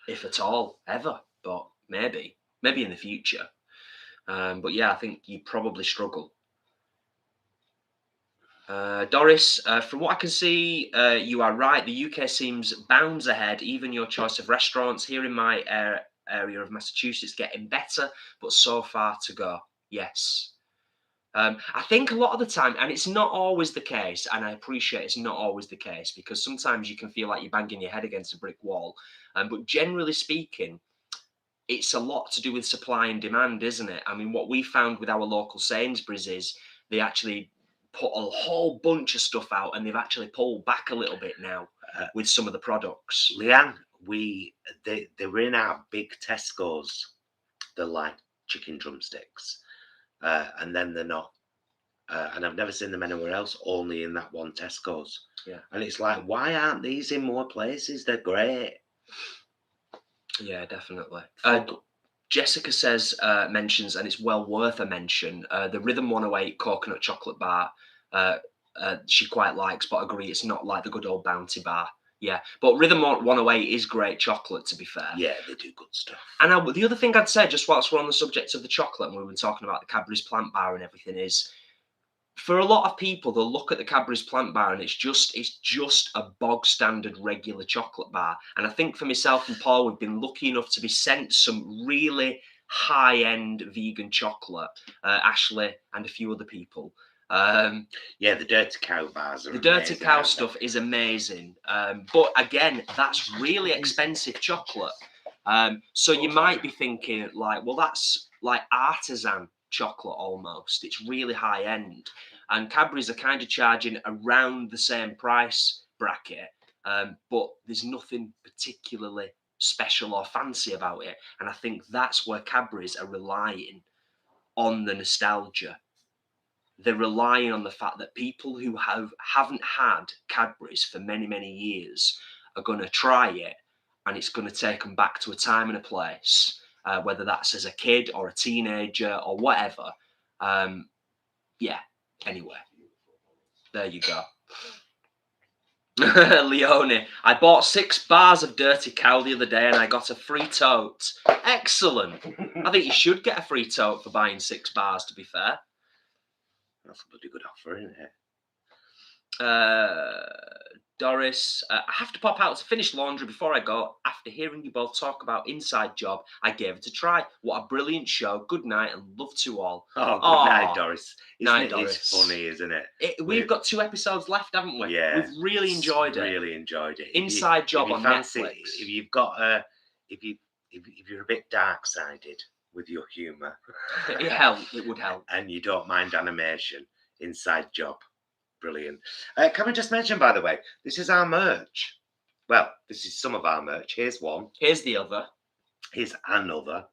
if at all, ever. But maybe in the future. But yeah, I think you probably struggle. Doris, from what I can see, you are right. The UK seems bounds ahead. Even your choice of restaurants here in my area of Massachusetts getting better, but so far to go. Yes. I think a lot of the time, and it's not always the case, and I appreciate it's not always the case, because sometimes you can feel like you're banging your head against a brick wall. But generally speaking, it's a lot to do with supply and demand, isn't it? I mean, what we found with our local Sainsbury's is they actually put a whole bunch of stuff out, and they've actually pulled back a little bit now with some of the products. Leanne, they were in our big Tesco's, the like chicken drumsticks. And then they're not, and I've never seen them anywhere else, only in that one Tesco's. Yeah. And it's like, why aren't these in more places? They're great. Yeah, definitely. Jessica says, mentions, and it's well worth a mention, the Rhythm 108 coconut chocolate bar. She quite likes, but I agree, it's not like the good old Bounty bar. Yeah, but Rhythm 108 is great chocolate, to be fair. Yeah, they do good stuff. And the other thing I'd say, just whilst we're on the subject of the chocolate, and we were talking about the Cadbury's plant bar and everything, is for a lot of people, they'll look at the Cadbury's plant bar and it's just a bog standard regular chocolate bar. And I think for myself and Paul, we've been lucky enough to be sent some really high-end vegan chocolate, Ashley and a few other people. Yeah, the Dirty Cow bars are the Dirty amazing, Cow stuff is amazing. But again, that's really expensive chocolate. So you might be thinking like, well, that's like artisan chocolate almost. It's really high end. And Cadbury's are kind of charging around the same price bracket. But there's nothing particularly special or fancy about it. And I think that's where Cadbury's are relying on the nostalgia. They're relying on the fact that people who haven't had Cadbury's for many, many years are going to try it, and it's going to take them back to a time and a place, whether that's as a kid or a teenager or whatever. Yeah, anyway, there you go. Leone, I bought 6 bars of Dirty Cow the other day and I got a free tote. Excellent. I think you should get a free tote for buying 6 bars, to be fair. That's a bloody good offer, isn't it? Doris, I have to pop out to finish laundry before I go. After hearing you both talk about Inside Job, I gave it a try. What a brilliant show. Good night and love to all. Oh, good night, Doris. Doris. It's funny, isn't it? We've got 2 episodes left, haven't we? Yeah. We've really enjoyed it. Really enjoyed it. Inside Job on Netflix. If you've got if you're a bit dark-sided with your humour, it would help. And you don't mind animation, Inside Job. Brilliant. Can we just mention, by the way, this is our merch. Well, this is some of our merch. Here's one. Here's the other. Here's another.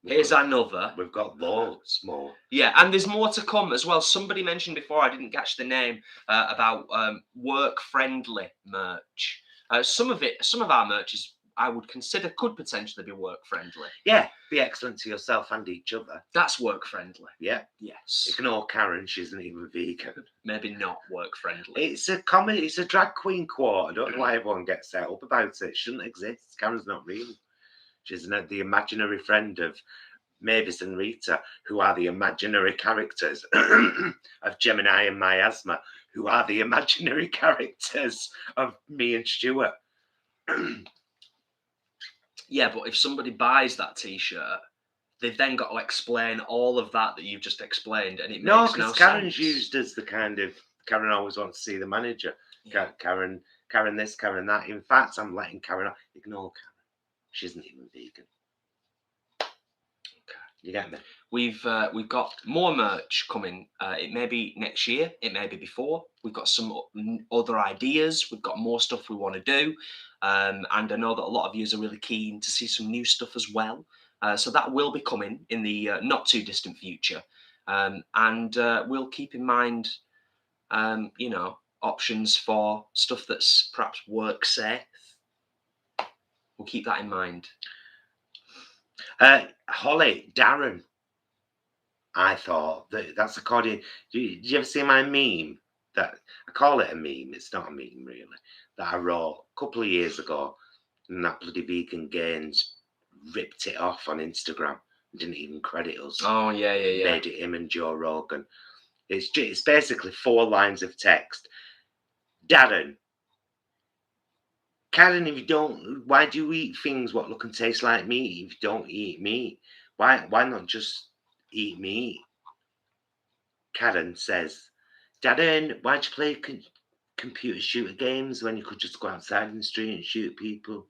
Here's another. We've got loads more. Yeah, and there's more to come as well. Somebody mentioned before, I didn't catch the name, about work-friendly merch. Some of our merch is, I would consider, could potentially be work-friendly. Yeah, be excellent to yourself and each other. That's work-friendly. Yeah. Yes. Ignore Karen, she isn't even vegan. Maybe not work-friendly. It's a comedy, it's a drag queen quote. I don't know why everyone gets set up about it. It shouldn't exist. Karen's not real. She's the imaginary friend of Mavis and Rita, who are the imaginary characters of Gemini and Miasma, who are the imaginary characters of me and Stuart. Yeah, but if somebody buys that T-shirt, they've then got to explain all of that you've just explained, and it makes no sense. No, because Karen's used as the kind of, Karen always wants to see the manager. Yeah. Karen this, Karen that. In fact, I'm letting Karen ignore Karen. She isn't even vegan. Okay, you get me? We've got more merch coming. It may be next year. It may be before. We've got some other ideas. We've got more stuff we want to do. And I know that a lot of you are really keen to see some new stuff as well. So that will be coming in the not too distant future. And we'll keep in mind, options for stuff that's perhaps work safe. We'll keep that in mind. Holly, Darren. I thought that's according. Did you ever see my meme? That I call it a meme. It's not a meme really. That I wrote a couple of years ago, and that bloody Vegan Gains ripped it off on Instagram and didn't even credit us. Oh yeah. Made it him and Joe Rogan. It's basically 4 lines of text. Darren, Karen, if you don't, why do you eat things what look and taste like meat if you don't eat meat? Why not just eat meat? Karen says, Darren, why'd you play computer shooter games when you could just go outside in the street and shoot people?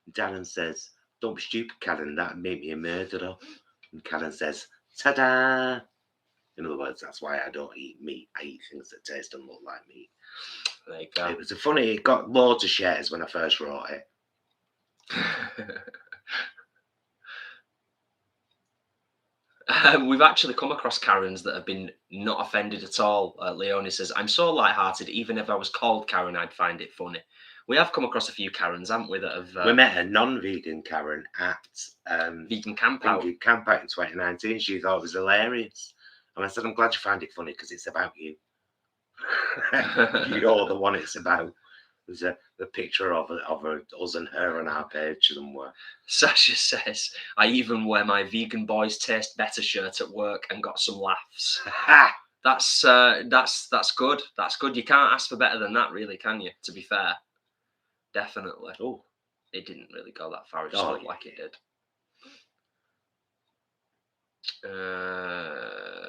And Darren says, don't be stupid, Karen, that'd make me a murderer. And Karen says, ta-da! In other words, that's why I don't eat meat. I eat things that taste and look like meat. There you go. It was it got loads of shares when I first wrote it. We've actually come across Karens that have been not offended at all. Leonie says, I'm so lighthearted, even if I was called Karen, I'd find it funny. We have come across a few Karens, haven't we, that have... we met a non-vegan Karen at... Vegan Camp Out. Vegan Camp Out in 2019. She thought it was hilarious. And I said, I'm glad you find it funny because it's about you. You're the one it's about. There's the picture of us and her on our page somewhere. Sasha says, I even wear my Vegan Boys Taste Better shirt at work and got some laughs. That's good. That's good. You can't ask for better than that, really, can you? To be fair. Definitely. Oh, it didn't really go that far. It just looked like it did.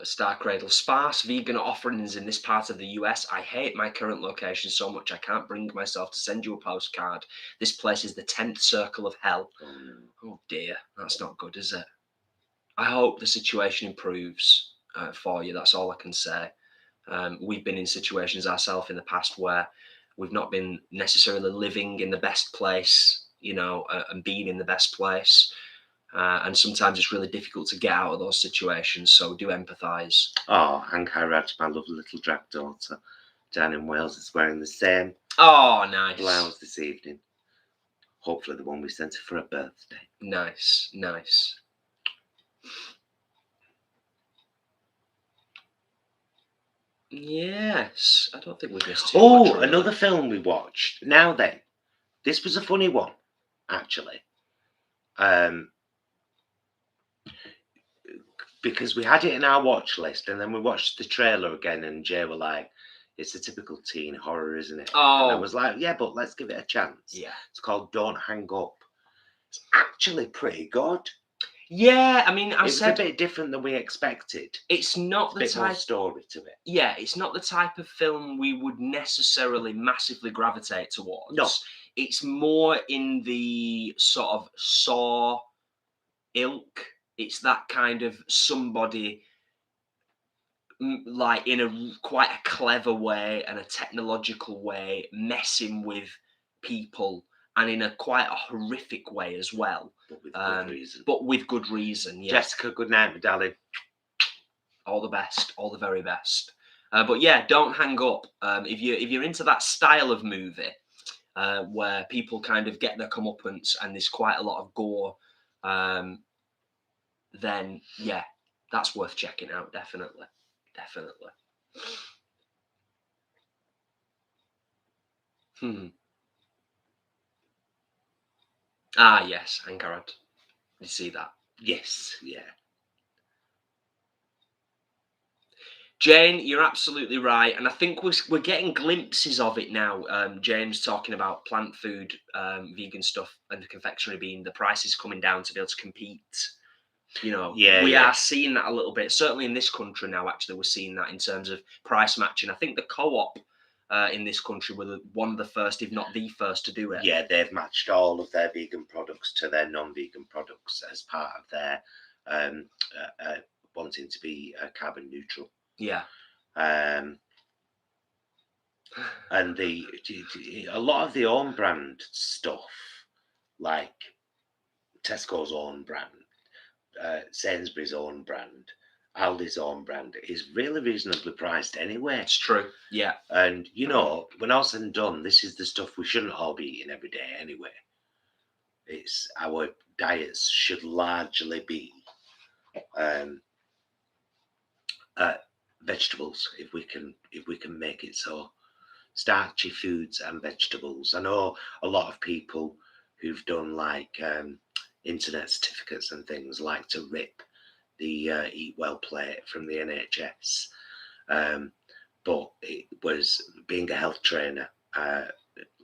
Star Cradle, sparse vegan offerings in this part of the US. I hate my current location so much I can't bring myself to send you a postcard. This place is the 10th circle of hell. Oh dear, that's not good, is it? I hope the situation improves for you. That's all I can say. We've been in situations ourselves in the past where we've not been necessarily living in the best place, and being in the best place. And sometimes it's really difficult to get out of those situations, so do empathise. Oh, Hangout, my lovely little drag daughter down in Wales is wearing the same blouse this evening. Hopefully the one we sent her for her birthday. Nice. Yes, I don't think we've missed too much. Oh, another film we watched. Now then, this was a funny one, actually. Because we had it in our watch list and then we watched the trailer again and Jay were like, it's a typical teen horror, isn't it? Oh. And I was like, yeah, but let's give it a chance. Yeah. It's called Don't Hang Up. It's actually pretty good. Yeah, I mean, it was a bit different than we expected. It's not the type... more story to it. Yeah, it's not the type of film we would necessarily massively gravitate towards. No. It's more in the sort of Saw ilk. It's that kind of somebody like in a quite a clever way and a technological way messing with people and in a quite a horrific way as well. But with good reason. But with good reason, yeah. Jessica, good night, my darling. All the best, all the very best. But yeah, don't hang up. If you're into that style of movie, where people kind of get their comeuppance and there's quite a lot of gore, then yeah, that's worth checking out. Definitely. Ah, yes, Hangout. You see that? Yes, yeah. Jane, you're absolutely right, and I think we're getting glimpses of it now. James talking about plant food, vegan stuff, and the confectionery being the prices coming down to be able to compete. You know, we are seeing that a little bit. Certainly in this country now, actually, we're seeing that in terms of price matching. I think the Co-op in this country were one of the first, if not the first, to do it. Yeah, they've matched all of their vegan products to their non-vegan products as part of their wanting to be carbon neutral. Yeah. And a lot of the own brand stuff, like Tesco's own brand, Sainsbury's own brand, Aldi's own brand, is really reasonably priced anyway. It's true, yeah. And you know, when all said and done, this is the stuff we shouldn't all be eating every day anyway. It's our diets should largely be vegetables, if we can make it so. Starchy foods and vegetables. I know a lot of people who've done like internet certificates and things like to rip the Eat Well plate from the NHS, but it was being a health trainer,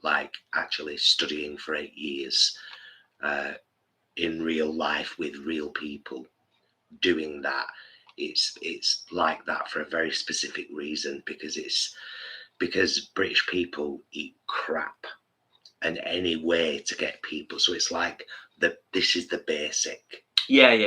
like actually studying for 8 years in real life with real people doing that. It's like that for a very specific reason, because British people eat crap, and any way to get people, so it's like this is the basic. Yeah. Do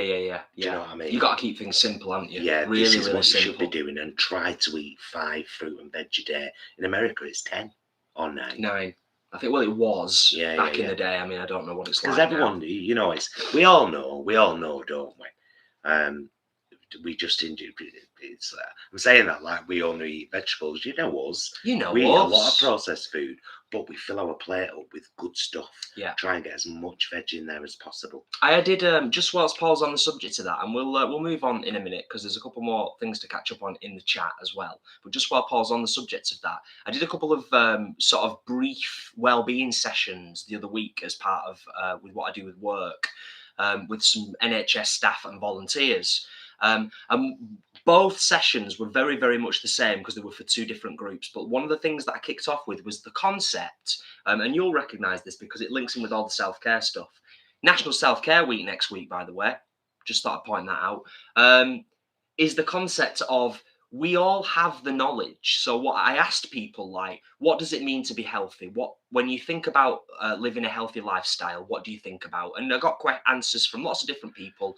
you know what I mean? You got to keep things simple, haven't you? Yeah, really, this is really what simple. you should be doing, and try to eat 5 fruit and veg a day. In America, it's 10 or 9. 9. I think. Well, it was back in the day. I mean, I don't know what it's like because everyone, you know, we all know, don't we? We just it's. I'm saying that like we only eat vegetables. You know us. You know we us. eat a lot of processed food, but we fill our plate up with good stuff. Yeah. Try and get as much veg in there as possible. I did just whilst Paul's on the subject of that, and we'll move on in a minute because there's a couple more things to catch up on in the chat as well. But just while Paul's on the subject of that, I did a couple of sort of brief well-being sessions the other week as part of with what I do with work, with some NHS staff and volunteers. And both sessions were very, very much the same because they were for 2 different groups. But one of the things that I kicked off with was the concept, and you'll recognise this because it links in with all the self-care stuff. National Self-Care Week next week, by the way, just thought I'd point that out, is the concept of we all have the knowledge. So what I asked people, like, what does it mean to be healthy? When you think about living a healthy lifestyle, what do you think about? And I got answers from lots of different people.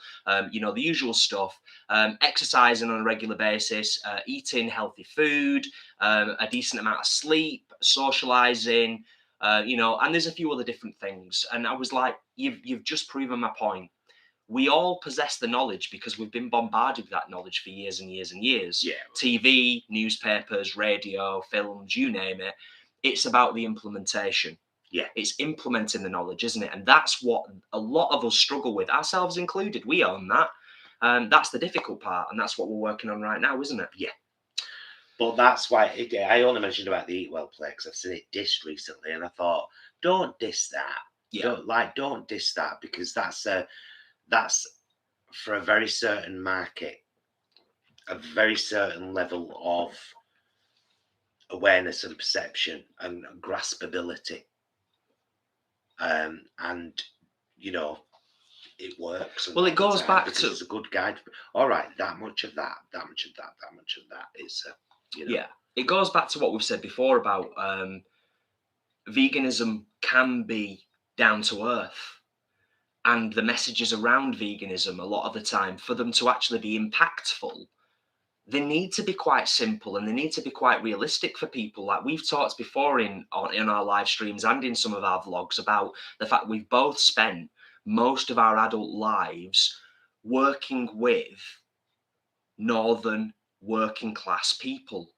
You know, the usual stuff: exercising on a regular basis, eating healthy food, a decent amount of sleep, socializing. You know, and there's a few other different things. And I was like, you've just proven my point. We all possess the knowledge because we've been bombarded with that knowledge for years and years and years. Yeah. TV, newspapers, radio, films, you name it. It's about the implementation. Yeah. It's implementing the knowledge, isn't it? And that's what a lot of us struggle with, ourselves included. We own that. That's the difficult part. And that's what we're working on right now, isn't it? Yeah. But that's why I only mentioned about the Eat Well play because I've seen it dissed recently, and I thought, don't diss that. Yeah. Don't diss that, because that's for a very certain market, a very certain level of awareness and perception and graspability. And you know, it works. Well, it goes back to it's a good guide. All right, that much of that is, you know. Yeah, it goes back to what we've said before about veganism can be down to earth. And the messages around veganism, a lot of the time, for them to actually be impactful, they need to be quite simple and they need to be quite realistic for people. Like we've talked before in our live streams and in some of our vlogs about the fact we've both spent most of our adult lives working with northern working class people.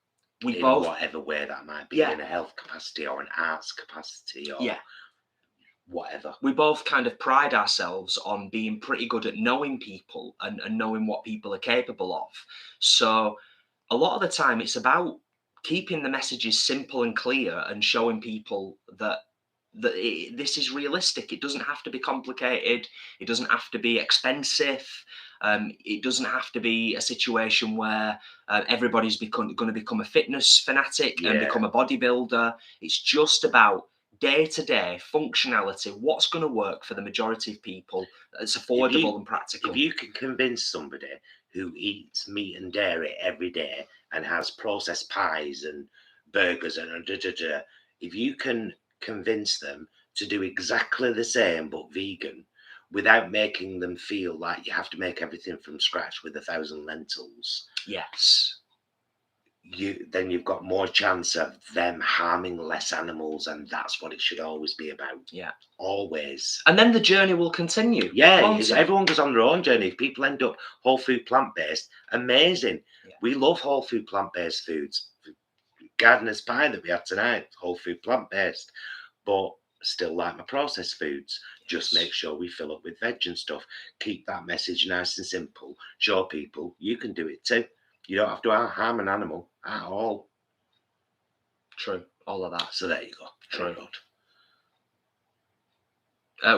We in both, whatever way that might be, Yeah. in a health capacity or an arts capacity or Yeah. whatever. we both kind of pride ourselves on being pretty good at knowing people and knowing what people are capable of. So a lot of the time it's about keeping the messages simple and clear and showing people that this is realistic. It doesn't have to be complicated. It doesn't have to be expensive. It doesn't have to be a situation where everybody's going to become a fitness fanatic and Yeah. become a bodybuilder. It's just about day-to-day functionality, what's going to work for the majority of people, that's affordable and practical. If you can convince somebody who eats meat and dairy every day and has processed pies and burgers and if you can convince them to do exactly the same but vegan without making them feel like you have to make everything from scratch with 1,000 lentils, Yes. then you've got more chance of them harming less animals, and that's what it should always be about. Yeah. Always. And then the journey will continue. Yeah, won't it? everyone goes on their own journey. If people end up whole food plant-based, amazing. Yeah. We love whole food plant-based foods. Gardener's pie that we had tonight, whole food plant-based, but still like my processed foods. Just make sure we fill up with veg and stuff. Keep that message nice and simple. Show people you can do it too. You don't have to harm an animal at all. True. All of that. So there you go. True. Very good.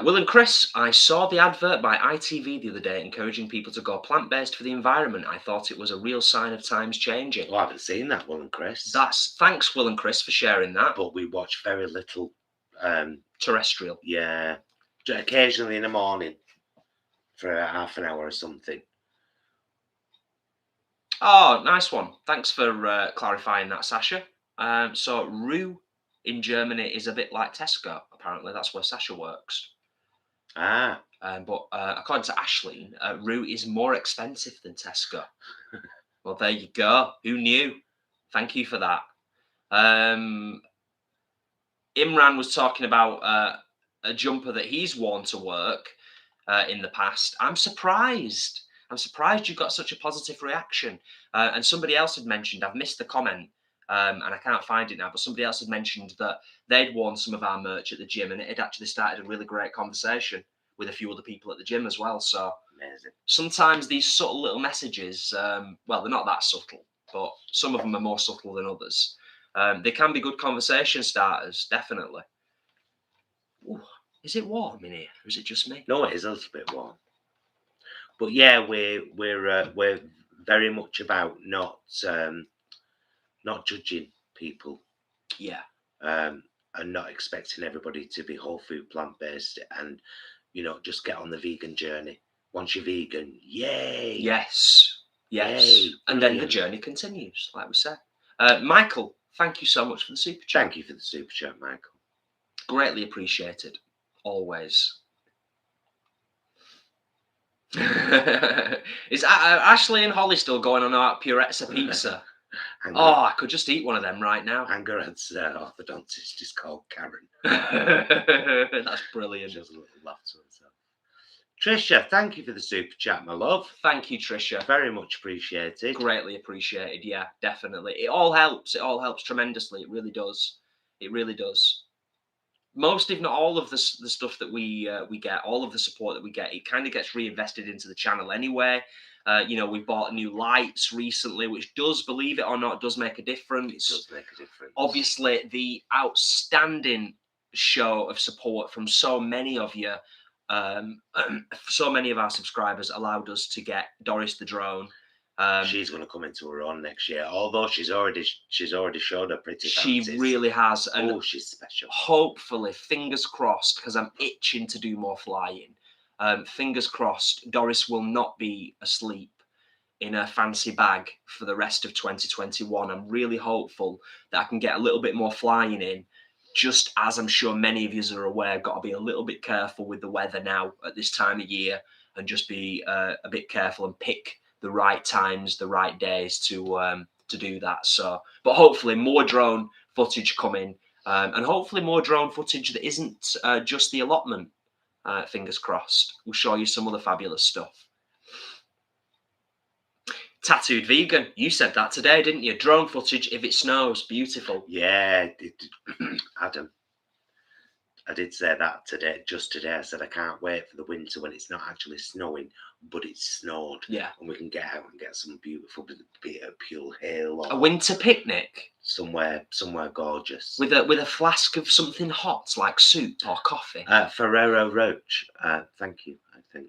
Will and Chris, I saw the advert by ITV the other day encouraging people to go plant-based for the environment. I thought it was a real sign of times changing. Well, I haven't seen that, Will and Chris. Thanks, Will and Chris, for sharing that. But we watch very little. Terrestrial. Yeah, occasionally in the morning for half an hour or something. Oh, nice one. Thanks for clarifying that, Sasha. So Rue in Germany is a bit like Tesco. Apparently, that's where Sasha works. Ah. But according to Ashleen, Rue is more expensive than Tesco. Well, there you go. Who knew? Thank you for that. Imran was talking about a jumper that he's worn to work in the past. I'm surprised. I'm surprised you got such a positive reaction. And somebody else had mentioned, I've missed the comment, and I can't find it now, but somebody else had mentioned that they'd worn some of our merch at the gym and it had actually started a really great conversation with a few other people at the gym as well. So amazing. Sometimes these subtle little messages, well, they're not that subtle, but some of them are more subtle than others. They can be good conversation starters, definitely. Ooh, is it warm in here, or is it just me? No, it is a little bit warm. But yeah, we're very much about not judging people. Yeah. And not expecting everybody to be whole food plant-based and, just get on the vegan journey. Once you're vegan, yay! Yes. Yay, and then the journey continues, like we said. Michael, thank you so much for the super chat. Thank you for the super chat, Michael. Greatly appreciated. Always. Is Ashley and Holly still going on about Purezza pizza? I could just eat one of them right now. Hangout's orthodontist is called Karen. That's brilliant. She has a little laugh to herself. Trisha, thank you for the super chat, my love. Thank you, Trisha. Very much appreciated. Greatly appreciated. Yeah, definitely. It all helps. It all helps tremendously. It really does. It really does. Most, if not all, of the stuff that we get, all of the support that we get, it kind of gets reinvested into the channel anyway. We bought new lights recently, which does, believe it or not, does make a difference. It does make a difference. Obviously, the outstanding show of support from so many of you, so many of our subscribers allowed us to get Doris the drone. She's going to come into her own next year, although she's already showed her pretty fancies. She really has. And she's special. Hopefully, fingers crossed, because I'm itching to do more flying. Fingers crossed, Doris will not be asleep in a fancy bag for the rest of 2021. I'm really hopeful that I can get a little bit more flying in. Just as I'm sure many of you are aware, got to be a little bit careful with the weather now at this time of year, and just be a bit careful and pick the right times, the right days to do that. So, but hopefully more drone footage coming, and hopefully more drone footage that isn't just the allotment. Fingers crossed. We'll show you some other fabulous stuff. Tattooed vegan. You said that today, didn't you? Drone footage if it snows. Beautiful. Yeah, Adam. I did say that today, just today. I said I can't wait for the winter when it's not actually snowing, but it's snowed. Yeah. And we can get out and get some beautiful bit of pure hail. A winter picnic. Somewhere gorgeous. With a flask of something hot like soup or coffee. Ferrero Rocher. Thank you, I think.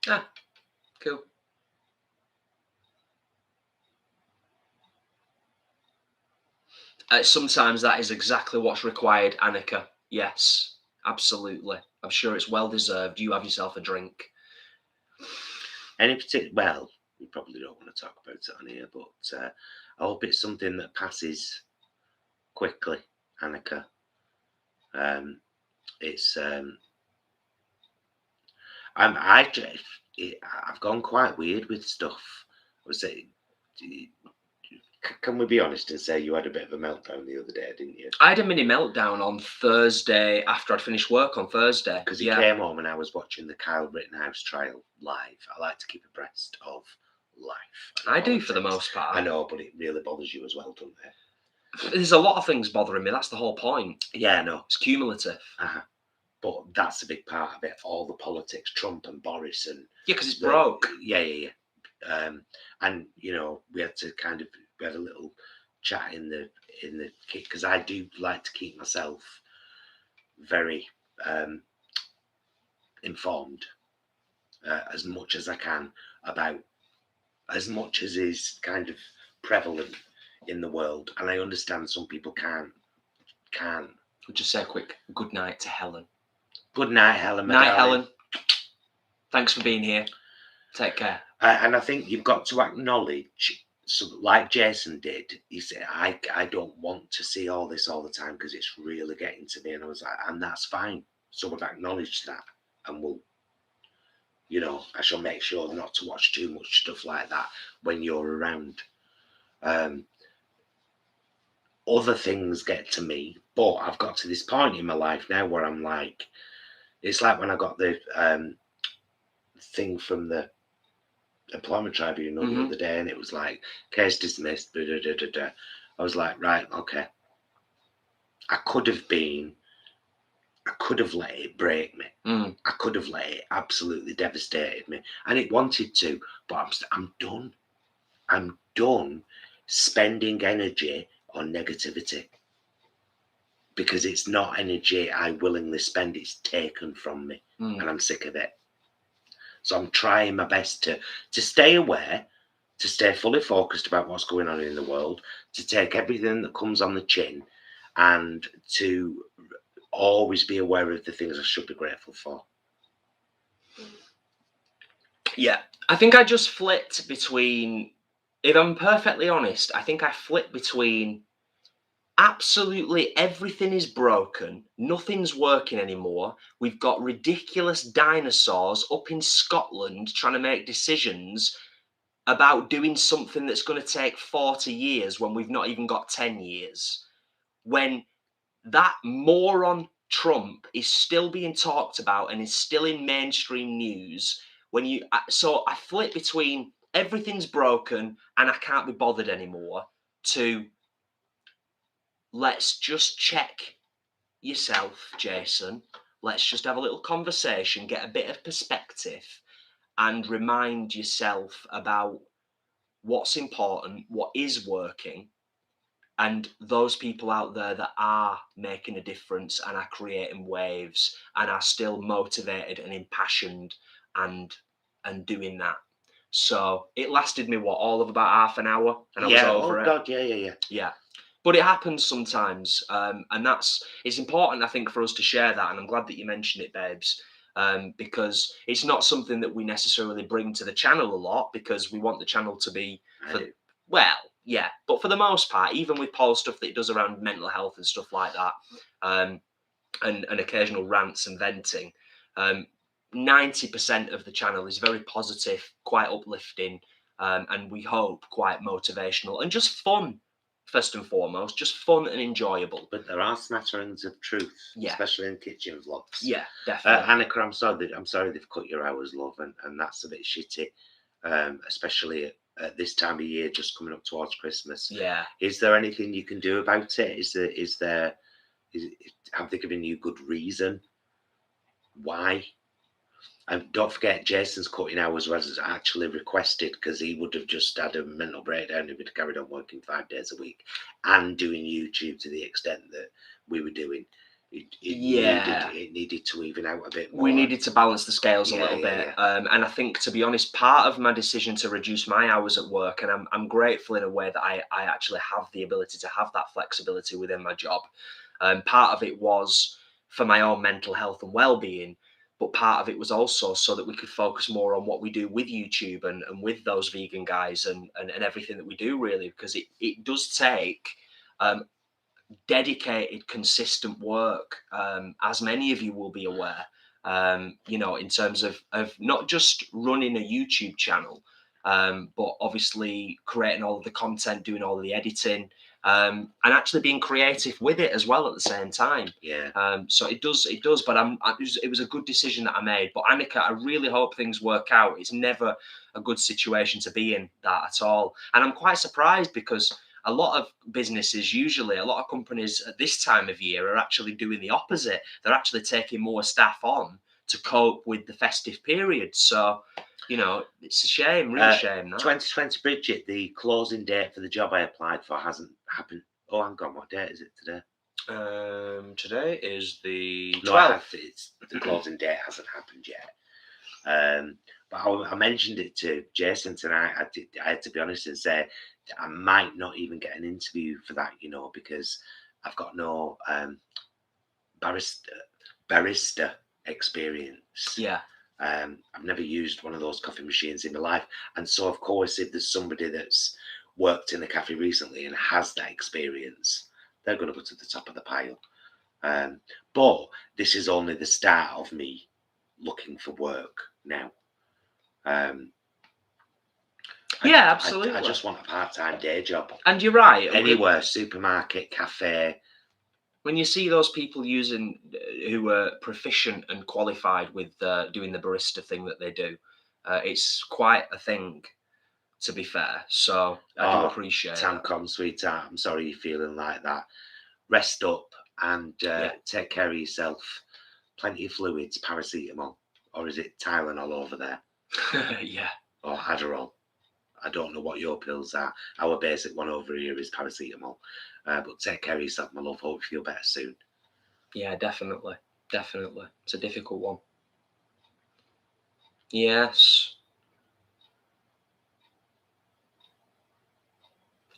Ah, cool. Sometimes that is exactly what's required, Annika. Yes, absolutely. I'm sure it's well deserved. You have yourself a drink. Any particular? Well, we probably don't want to talk about it on here, but I hope it's something that passes quickly, Annika. I've gone quite weird with stuff. Can we be honest and say you had a bit of a meltdown the other day, didn't you? I had a mini meltdown on Thursday after I'd finished work on Thursday. Because he came home and I was watching the Kyle Rittenhouse trial live. I like to keep abreast of life. I do for the most part. I know, but it really bothers you as well, doesn't it? There's a lot of things bothering me. That's the whole point. Yeah, I know. It's cumulative. But that's a big part of it. All the politics, Trump and Boris and yeah, because it's broke. Yeah. And you know, we had a little chat in the because I do like to keep myself very informed as much as I can about as much as is kind of prevalent in the world. And I understand some people can't. We'll just say a quick good night to Helen. Good night, Helen. Night, Helen. Thanks for being here. Take care. And I think you've got to acknowledge, so like Jason did, he said, I don't want to see all this all the time because it's really getting to me. And I was like, and that's fine. So we've acknowledged that. And we'll, you know, I shall make sure not to watch too much stuff like that when you're around. Other things get to me, but I've got to this point in my life now where I'm like, it's like when I got the thing from the employment tribunal the other day, and it was like, case dismissed, blah, blah, blah, blah. I was like, right, okay. I could have let it break me. I could have let it absolutely devastated me, and it wanted to, but I'm done. I'm done spending energy on negativity because it's not energy I willingly spend, it's taken from me, and I'm sick of it. So I'm trying my best to stay aware, to stay fully focused about what's going on in the world, to take everything that comes on the chin, and to always be aware of the things I should be grateful for. Yeah, I think I just flipped between, if I'm perfectly honest, I think I flipped between absolutely everything is broken, nothing's working anymore. We've got ridiculous dinosaurs up in Scotland trying to make decisions about doing something that's going to take 40 years when we've not even got 10 years. When that moron Trump is still being talked about and is still in mainstream news. So I flip between everything's broken and I can't be bothered anymore to let's just check yourself, Jason. Let's just have a little conversation, get a bit of perspective, and remind yourself about what's important, what is working, and those people out there that are making a difference and are creating waves and are still motivated and impassioned and doing that. So it lasted me, all of about half an hour, and I was over it. God, yeah. But it happens sometimes, and it's important, I think, for us to share that. And I'm glad that you mentioned it, babes, because it's not something that we necessarily bring to the channel a lot, because we want the channel to be, but for the most part, even with Paul's stuff that he does around mental health and stuff like that, and occasional rants and venting. 90% of the channel is very positive, quite uplifting, and we hope quite motivational and just fun. First and foremost, just fun and enjoyable. But there are smatterings of truth, Yeah. especially in kitchen vlogs. Yeah, definitely. Annika, I'm sorry they've cut your hours, love, and that's a bit shitty, especially at this time of year, just coming up towards Christmas. Yeah. Is there anything you can do about it? Have they given you good reason why? And don't forget, Jason's cutting hours was actually requested because he would have just had a mental breakdown if he'd carried on working 5 days a week and doing YouTube to the extent that we were doing. It needed to even out a bit more. We needed to balance the scales a little bit. Yeah. And I think, to be honest, part of my decision to reduce my hours at work, and I'm grateful in a way that I actually have the ability to have that flexibility within my job. Part of it was for my own mental health and well-being, but part of it was also so that we could focus more on what we do with YouTube and with those vegan guys and everything that we do, really, because it does take dedicated, consistent work, as many of you will be aware, in terms of not just running a YouTube channel, but obviously creating all of the content, doing all of the editing, and actually being creative with it as well at the same time. Yeah. So it does, but it was a good decision that I made. But Annika, I really hope things work out. It's never a good situation to be in, that at all. And I'm quite surprised because a lot of businesses, usually a lot of companies at this time of year, are actually doing the opposite. They're actually taking more staff on to cope with the festive period. So, it's a shame, really shame. That. 2020, Bridget, the closing date for the job I applied for hasn't happened. Oh, hang on, what date is it today? Today is the 12th. No, the closing date hasn't happened yet. But I mentioned it to Jason tonight. I had to be honest and say I might not even get an interview for that, because I've got no barista experience. Yeah. I've never used one of those coffee machines in my life. And so, of course, if there's somebody that's worked in a cafe recently and has that experience, they're going to go to the top of the pile. But this is only the start of me looking for work now. Absolutely. I just want a part-time day job. And you're right. Anywhere, supermarket, cafe. When you see those people who are proficient and qualified with doing the barista thing that they do, it's quite a thing, to be fair. So I do appreciate it. Tamcom, sweetheart, I'm sorry you're feeling like that. Rest up and take care of yourself. Plenty of fluids, paracetamol, or is it Tylenol over there? Yeah. Or Adderall. I don't know what your pills are. Our basic one over here is paracetamol. But take care of yourself, my love. Hope you feel better soon. Yeah, definitely. Definitely. It's a difficult one. Yes.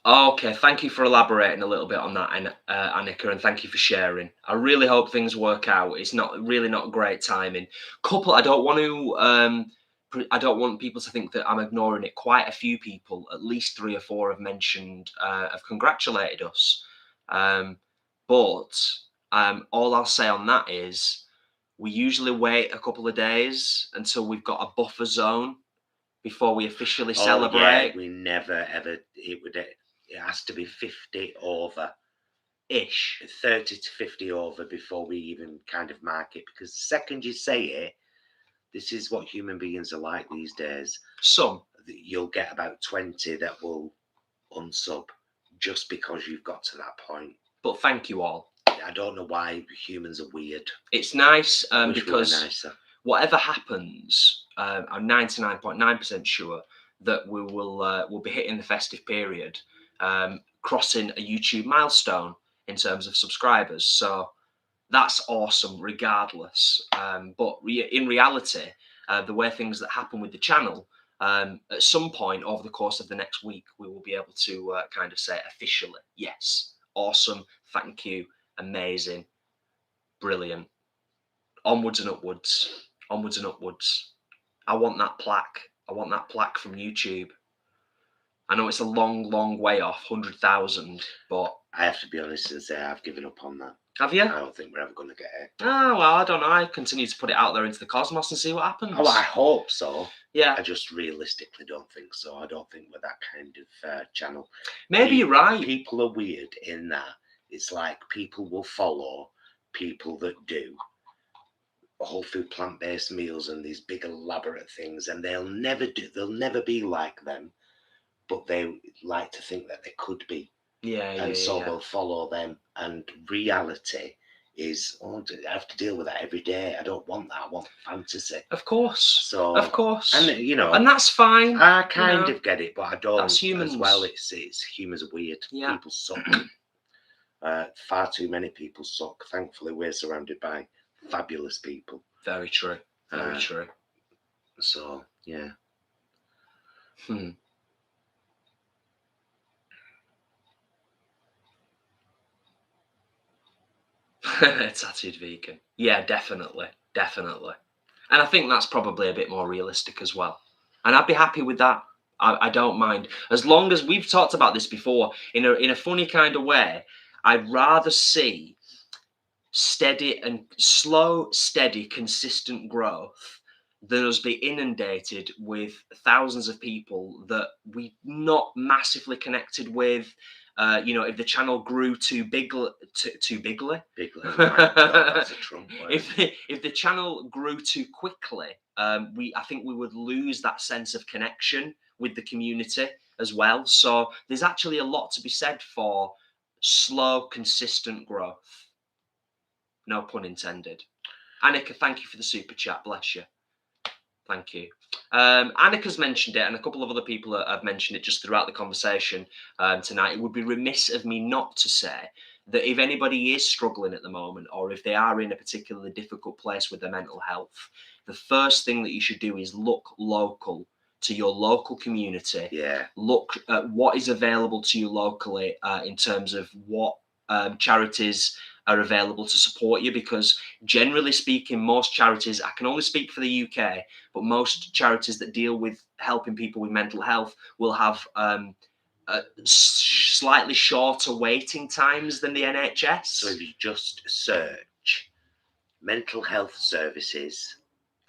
Okay, thank you for elaborating a little bit on that, Annika, and thank you for sharing. I really hope things work out. It's not great timing. I don't want people to think that I'm ignoring it. Quite a few people, at least 3 or 4, have mentioned, have congratulated us. But all I'll say on that is we usually wait a couple of days until we've got a buffer zone before we officially celebrate. Yeah, we never ever. It has to be 50 over ish, 30 to 50 over before we even kind of mark it. Because the second you say it, this is what human beings are like these days. You'll get about 20 that will unsub just because you've got to that point. But thank you all. I don't know why humans are weird. It's nice because whatever happens, I'm 99.9% sure that we'll be hitting the festive period, crossing a YouTube milestone in terms of subscribers. So that's awesome regardless. But in reality, the way things that happen with the channel, at some point over the course of the next week, we will be able to kind of say officially, yes, awesome, thank you, amazing, brilliant, onwards and upwards, onwards and upwards. I want that plaque from YouTube. I know it's a long way off, 100,000, but I have to be honest and say I've given up on that. Have you? I don't think we're ever going to get it. Oh, well, I don't know. I continue to put it out there into the cosmos and see what happens. Oh, I hope so. Yeah. I just realistically don't think so. I don't think we're that kind of channel. Maybe you're right. People are weird in that it's like people will follow people that do whole food plant-based meals and these big elaborate things, and they'll never be like them, but they like to think that they could be. And so they'll follow them, and reality is, I have to deal with that every day. I don't want that. I want fantasy. Of course. So, of course. and you know, and that's fine. I kind of get it, but I don't. That's humans. As well, it's humans are weird. Yeah. People suck. Far too many people suck. Thankfully, we're surrounded by fabulous people. Very true. Very true. So, yeah. Tattooed vegan. Yeah, definitely. And I think that's probably a bit more realistic as well. And I'd be happy with that. I don't mind. As long as we've talked about this before in a funny kind of way, I'd rather see steady and slow, steady, consistent growth than us be inundated with thousands of people that we're not massively connected with. If the channel grew too bigly, That's a Trump word. if the channel grew too quickly, I think we would lose that sense of connection with the community as well. So there's actually a lot to be said for slow, consistent growth. No pun intended. Annika, thank you for the super chat. Bless you. Thank you. Annika's mentioned it, and a couple of other people have mentioned it just throughout the conversation tonight. It would be remiss of me not to say that if anybody is struggling at the moment, or if they are in a particularly difficult place with their mental health, the first thing that you should do is look local to your local community. Yeah. Look at what is available to you locally in terms of what charities are available to support you, because generally speaking, most charities, I can only speak for the UK, but most charities that deal with helping people with mental health will have slightly shorter waiting times than the NHS. So if you just search mental health services,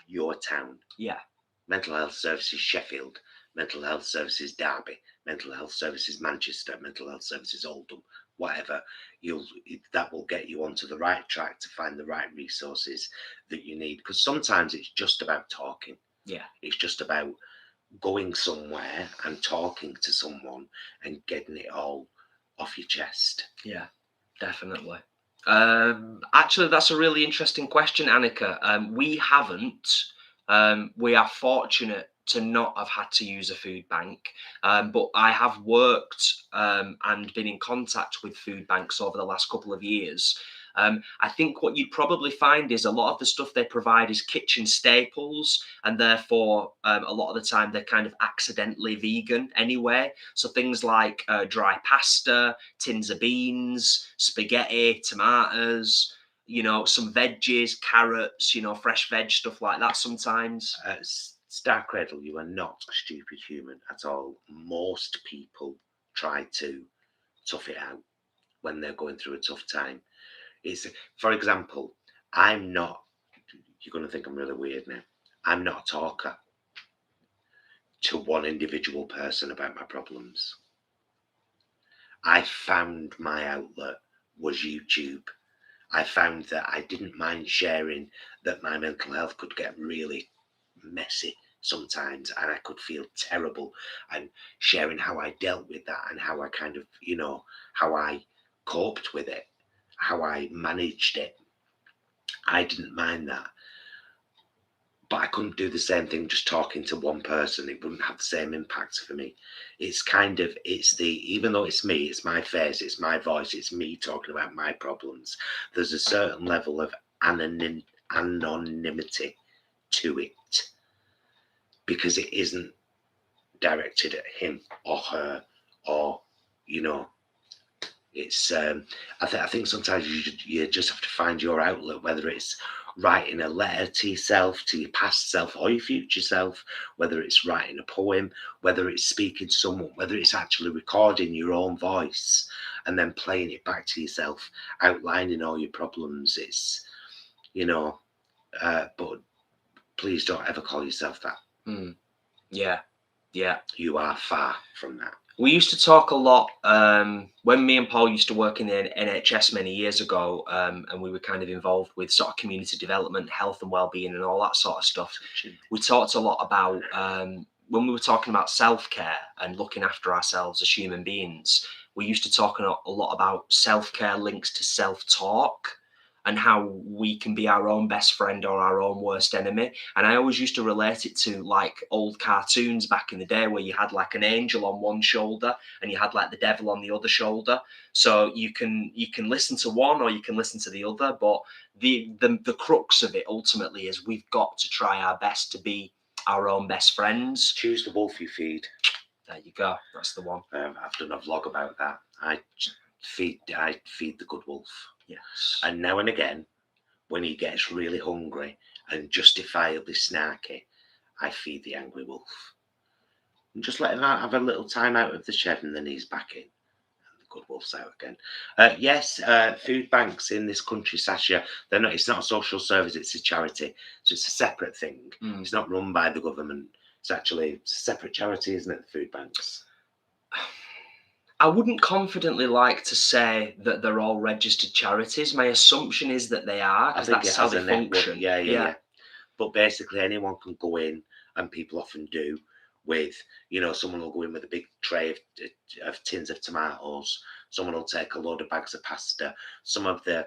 your town. Yeah. Mental health services Sheffield, mental health services Derby, mental health services Manchester, mental health services Oldham, whatever, that will get you onto the right track to find the right resources that you need. Because sometimes it's just about talking. Yeah. It's just about going somewhere and talking to someone and getting it all off your chest. Yeah, definitely. Actually, that's a really interesting question, Annika. We haven't. We are fortunate to not have had to use a food bank, but I have worked and been in contact with food banks over the last couple of years. I think what you'd probably find is a lot of the stuff they provide is kitchen staples, and therefore a lot of the time they're kind of accidentally vegan anyway. So things like dry pasta, tins of beans, spaghetti, tomatoes, some veggies, carrots, fresh veg, stuff like that sometimes. Star Cradle, you are not a stupid human at all. Most people try to tough it out when they're going through a tough time. For example, I'm not, you're going to think I'm really weird now, I'm not a talker to one individual person about my problems. I found my outlet was YouTube. I found that I didn't mind sharing that my mental health could get really messy sometimes, and I could feel terrible, and sharing how I dealt with that and how I kind of, how I coped with it, how I managed it. I didn't mind that. But I couldn't do the same thing just talking to one person. It wouldn't have the same impact for me. Even though it's me, it's my face, it's my voice, it's me talking about my problems, there's a certain level of anonymity to it, because it isn't directed at him or her, or It's I think sometimes you just have to find your outlet, whether it's writing a letter to yourself, to your past self or your future self, whether it's writing a poem, whether it's speaking to someone, whether it's actually recording your own voice and then playing it back to yourself, outlining all your problems. It's, you know, but please don't ever call yourself that. Yeah, yeah. You are far from that. We used to talk a lot when me and Paul used to work in the NHS many years ago, and we were kind of involved with sort of community development, health and well-being and all that sort of stuff. We talked a lot about, when we were talking about self-care and looking after ourselves as human beings, we used to talk a lot about self-care links to self-talk and how we can be our own best friend or our own worst enemy. And I always used to relate it to like old cartoons back in the day where you had like an angel on one shoulder and you had like the devil on the other shoulder. So you can listen to one or you can listen to the other, but the crux of it ultimately is we've got to try our best to be our own best friends. Choose the wolf you feed. There you go. That's the one. I've done a vlog about that. I feed the good wolf. Yes. And now and again, when he gets really hungry and justifiably snarky, I feed the angry wolf. And just let him have a little time out of the shed and then he's back in. And the good wolf's out again. Yes, food banks in this country, Sasha, it's not a social service, it's a charity. So it's a separate thing. It's not run by the government. It's actually a separate charity, isn't it, the food banks? I wouldn't confidently like to say that they're all registered charities. My assumption is that they are, because that's how they function. Yeah. But basically, anyone can go in, and people often do, with, someone will go in with a big tray of tins of tomatoes. Someone will take a load of bags of pasta. Some of the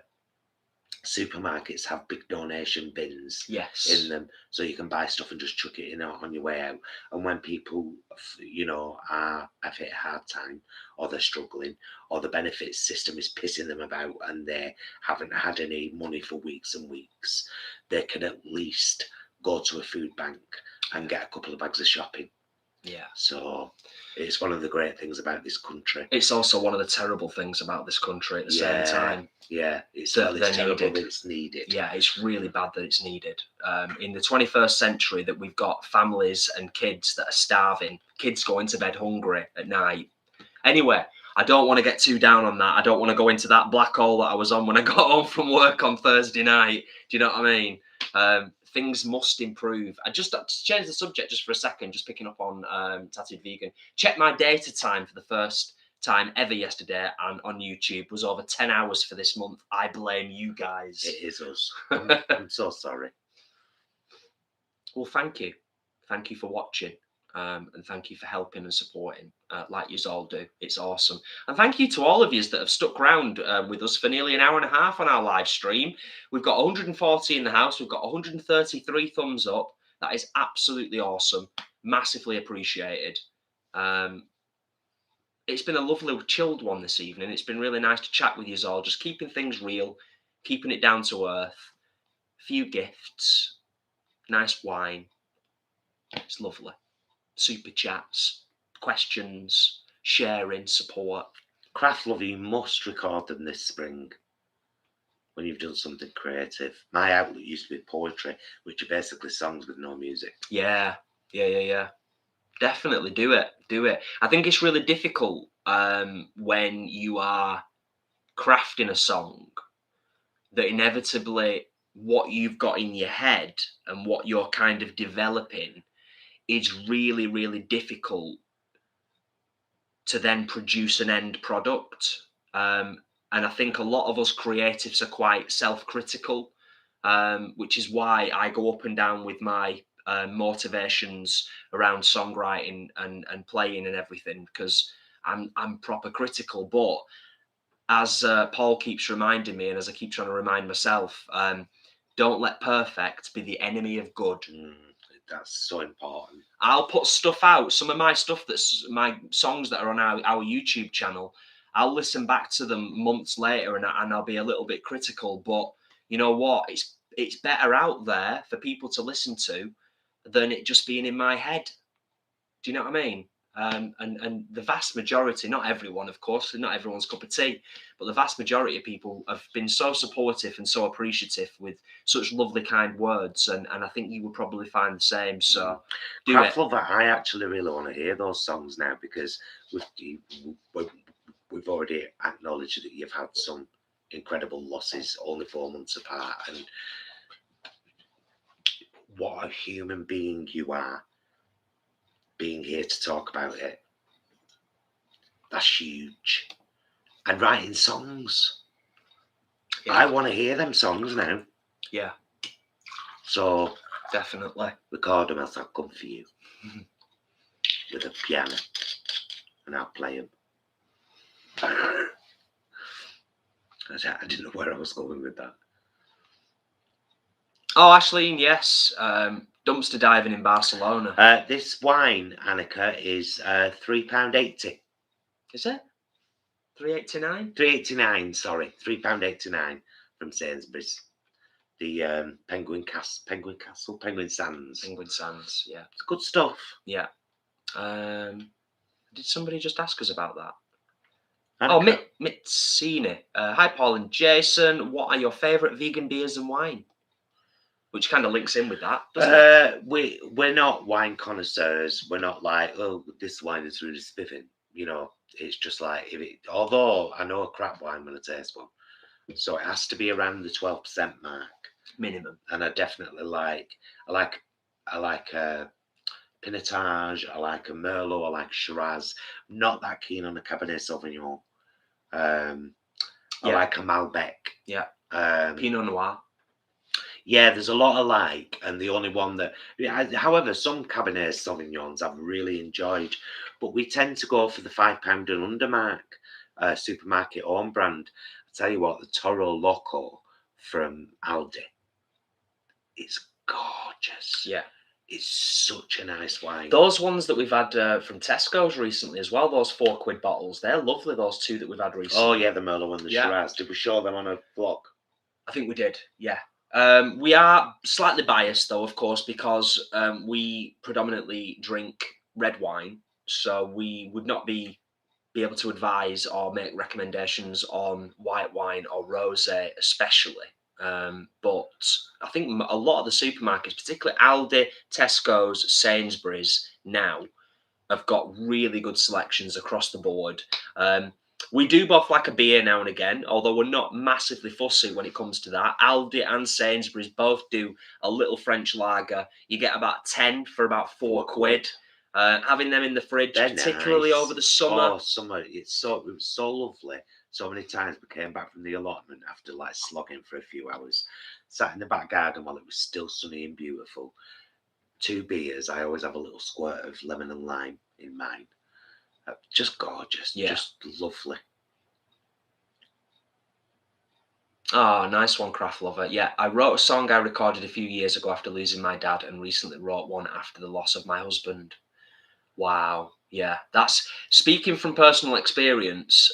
supermarkets have big donation bins in them, so you can buy stuff and just chuck it in on your way out. And when people have hit a hard time, or they're struggling, or the benefits system is pissing them about and they haven't had any money for weeks and weeks, they can at least go to a food bank and get a couple of bags of shopping. Yeah. So it's one of the great things about this country. It's also one of the terrible things about this country at the same time. Yeah, it's terrible that it's needed. Yeah, it's really bad that it's needed. In the 21st century, that we've got families and kids that are starving, kids going to bed hungry at night. Anyway, I don't want to get too down on that. I don't want to go into that black hole that I was on when I got home from work on Thursday night. Do you know what I mean? Things must improve. I just to change the subject just for a second, just picking up on Tattooed Vegan. Check my data time for the first time ever yesterday and on YouTube was over 10 hours for this month. I blame you guys. It is us. I'm so sorry. Well, thank you. Thank you for watching. And thank you for helping and supporting, like you all do. It's awesome. And thank you to all of you that have stuck around with us for nearly an hour and a half on our live stream. We've got 140 in the house. We've got 133 thumbs up. That is absolutely awesome. Massively appreciated. It's been a lovely, chilled one this evening. It's been really nice to chat with you all, just keeping things real, keeping it down to earth. A few gifts, nice wine. It's lovely. Super chats, questions, sharing, support. Craft Lover, you must record them this spring when you've done something creative. My outlet used to be poetry, which are basically songs with no music. Yeah. Definitely do it. I think it's really difficult when you are crafting a song that inevitably what you've got in your head and what you're kind of developing is really, really difficult to then produce an end product. And I think a lot of us creatives are quite self-critical, which is why I go up and down with my motivations around songwriting and playing and everything, because I'm proper critical. But as Paul keeps reminding me, and as I keep trying to remind myself, don't let perfect be the enemy of good. That's so important. I'll put stuff out, some of my stuff, that's my songs that are on our YouTube channel. I'll listen back to them months later and I'll be a little bit critical, but you know what? It's better out there for people to listen to than it just being in my head. Do you know what I mean? And the vast majority, not everyone, of course, not everyone's cup of tea, but the vast majority of people have been so supportive and so appreciative with such lovely, kind words. And I think you would probably find the same. So do Craft it. Lover, I actually really want to hear those songs now, because we've already acknowledged that you've had some incredible losses only 4 months apart, and what a human being you are, being here to talk about it. That's huge. And writing songs. Yeah. I want to hear them songs now. Yeah. So definitely record them, else I'll come for you with a piano and I'll play them. I didn't know where I was going with that. Oh, Ashleen, yes. Dumpster diving in Barcelona. This wine, Annika, is £3.80. Is it? £3.89? £3.89, sorry. £3.89 from Sainsbury's. The Penguin Sands. Penguin Sands, yeah. It's good stuff. Yeah. Did somebody just ask us about that? Annika. Oh, Mitsini. Hi, Paul and Jason. What are your favourite vegan beers and wine? Which kind of links in with that, doesn't it? We're not wine connoisseurs. We're not like, oh, this wine is really spiffing. You know, it's just like, although I know a crap wine when I taste one. So it has to be around the 12% mark. Minimum. And I definitely like Pinotage, I like a Merlot, I like Shiraz. Not that keen on a Cabernet Sauvignon. I like a Malbec. Yeah. Pinot Noir. Yeah, there's a lot I like, and the only one that, however, some Cabernet Sauvignons I've really enjoyed, but we tend to go for the £5 and under mark, supermarket own brand. I tell you what, the Toro Loco from Aldi, it's gorgeous. Yeah. It's such a nice wine. Those ones that we've had from Tesco's recently as well, those £4 bottles, they're lovely, those two that we've had recently. Oh, yeah, the Merlot and the Shiraz. Did we show them on a vlog? I think we did, yeah. We are slightly biased, though, of course, because we predominantly drink red wine. So we would not be able to advise or make recommendations on white wine or rosé, especially. But I think a lot of the supermarkets, particularly Aldi, Tesco's, Sainsbury's now, have got really good selections across the board. We do both like a beer now and again, although we're not massively fussy when it comes to that. Aldi and Sainsbury's both do a little French lager. You get about 10 for about £4. Having them in the fridge, They're particularly nice. over the summer. Oh, summer! It was so lovely. So many times we came back from the allotment after like slogging for a few hours, sat in the back garden while it was still sunny and beautiful. 2 beers. I always have a little squirt of lemon and lime in mine. Just gorgeous. Yeah. Just lovely. Oh, nice one, Craft Lover. Yeah, I wrote a song I recorded a few years ago after losing my dad, and recently wrote one after the loss of my husband. Wow. Yeah, that's speaking from personal experience.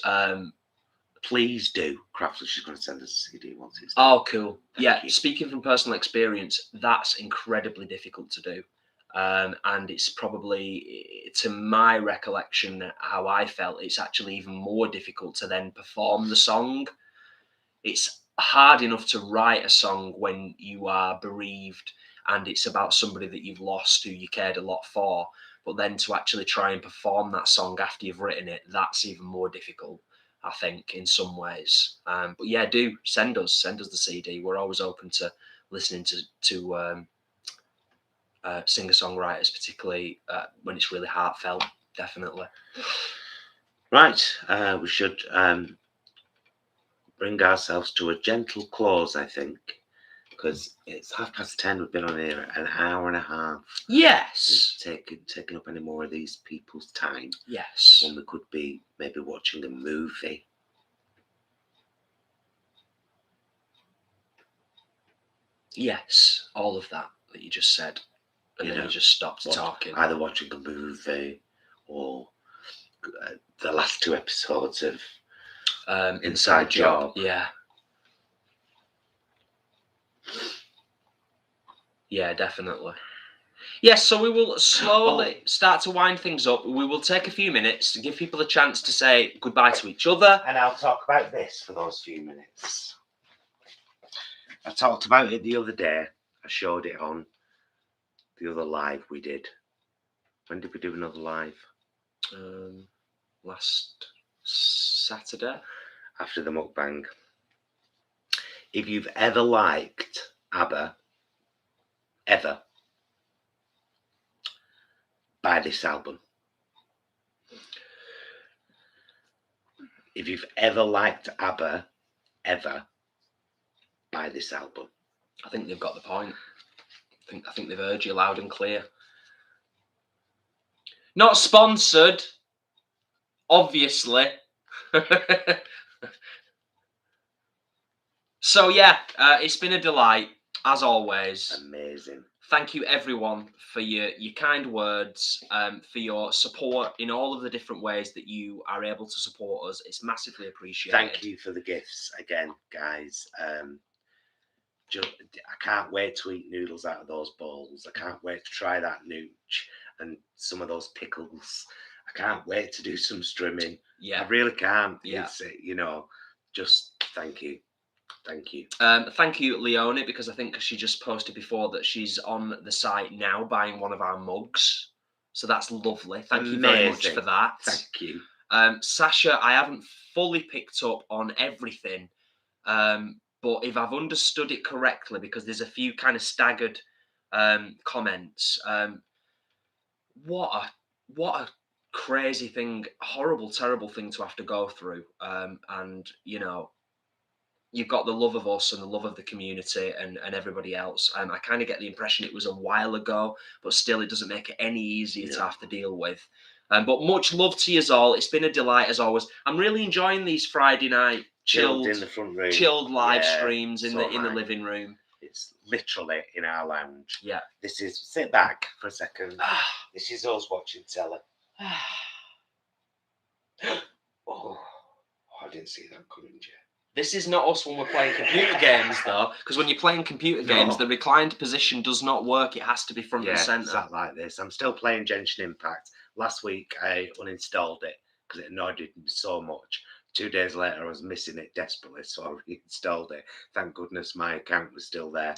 Please do. Craft, she's going to send us a CD once it's done. Oh, cool. Thank you. Speaking from personal experience, that's incredibly difficult to do. And it's probably, to my recollection, how I felt, it's actually even more difficult to then perform the song. It's hard enough to write a song when you are bereaved and it's about somebody that you've lost who you cared a lot for, but then to actually try and perform that song after you've written it, that's even more difficult, I think, in some ways. But yeah, do send us the CD. We're always open to listening to singer-songwriters, particularly when it's really heartfelt, definitely. Right, we should bring ourselves to a gentle close, I think, because it's 10:30. We've been on here an hour and a half. Yes. Taking up any more of these people's time. Yes. When we could be maybe watching a movie. Yes, all of that you just said. And then you just stopped talking. Either watching a movie or the last 2 episodes of Inside Job. Yeah. Yeah, definitely. Yes, so we will slowly start to wind things up. We will take a few minutes to give people a chance to say goodbye to each other. And I'll talk about this for those few minutes. I talked about it the other day. I showed it on the other live we did. When did we do another live? Last Saturday. After the mukbang. If you've ever liked ABBA, ever, buy this album. If you've ever liked ABBA, ever, buy this album. I think they've got the point. I think they've heard you loud and clear. Not sponsored, obviously. So yeah, it's been a delight as always. Amazing. Thank you everyone for your kind words, for your support in all of the different ways that you are able to support us. It's massively appreciated. Thank you for the gifts again, guys. I can't wait to eat noodles out of those bowls. I can't wait to try that nooch and some of those pickles. I can't wait to do some strimming. Yeah, I really can't. Yeah. It's, just thank you. Thank you. Thank you, Leonie, because I think she just posted before that she's on the site now buying one of our mugs. So that's lovely. Thank you very much for that. Thank you. Sasha, I haven't fully picked up on everything. But if I've understood it correctly, because there's a few kind of staggered comments, what a crazy thing, horrible, terrible thing to have to go through. And, you've got the love of us and the love of the community and everybody else. I kind of get the impression it was a while ago, but still it doesn't make it any easier to have to deal with. But much love to you all. It's been a delight as always. I'm really enjoying these Friday night chilled in the front room, chilled live streams in the living room. It's literally in our lounge. Yeah. This is, sit back for a second. This is us watching telly. Oh, I didn't see that coming, Jay. This is not us when we're playing computer games, though, because when you're playing computer games, the reclined position does not work. It has to be front and centre. Sat like this. I'm still playing Genshin Impact. Last week, I uninstalled it because it annoyed me so much. 2 days later, I was missing it desperately, so I reinstalled it. Thank goodness my account was still there.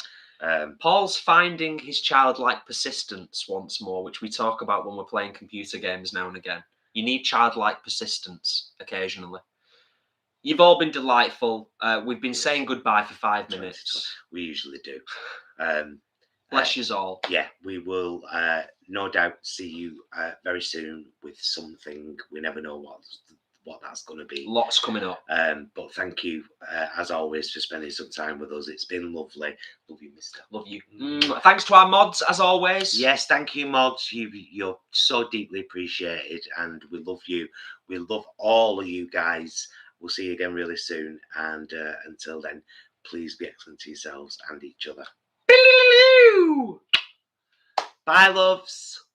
Paul's finding his childlike persistence once more, which we talk about when we're playing computer games now and again. You need childlike persistence occasionally. You've all been delightful. We've been saying goodbye for 5 minutes. We usually do. Bless yous all. Yeah, we will no doubt see you very soon with something. We never know what that's going to be. Lots coming up. But thank you, as always, for spending some time with us. It's been lovely. Love you, mister. Love you. Thanks to our mods, as always. Yes, thank you, mods. You're so deeply appreciated, and we love you. We love all of you guys. We'll see you again really soon. And until then, please be excellent to yourselves and each other. Bye, loves.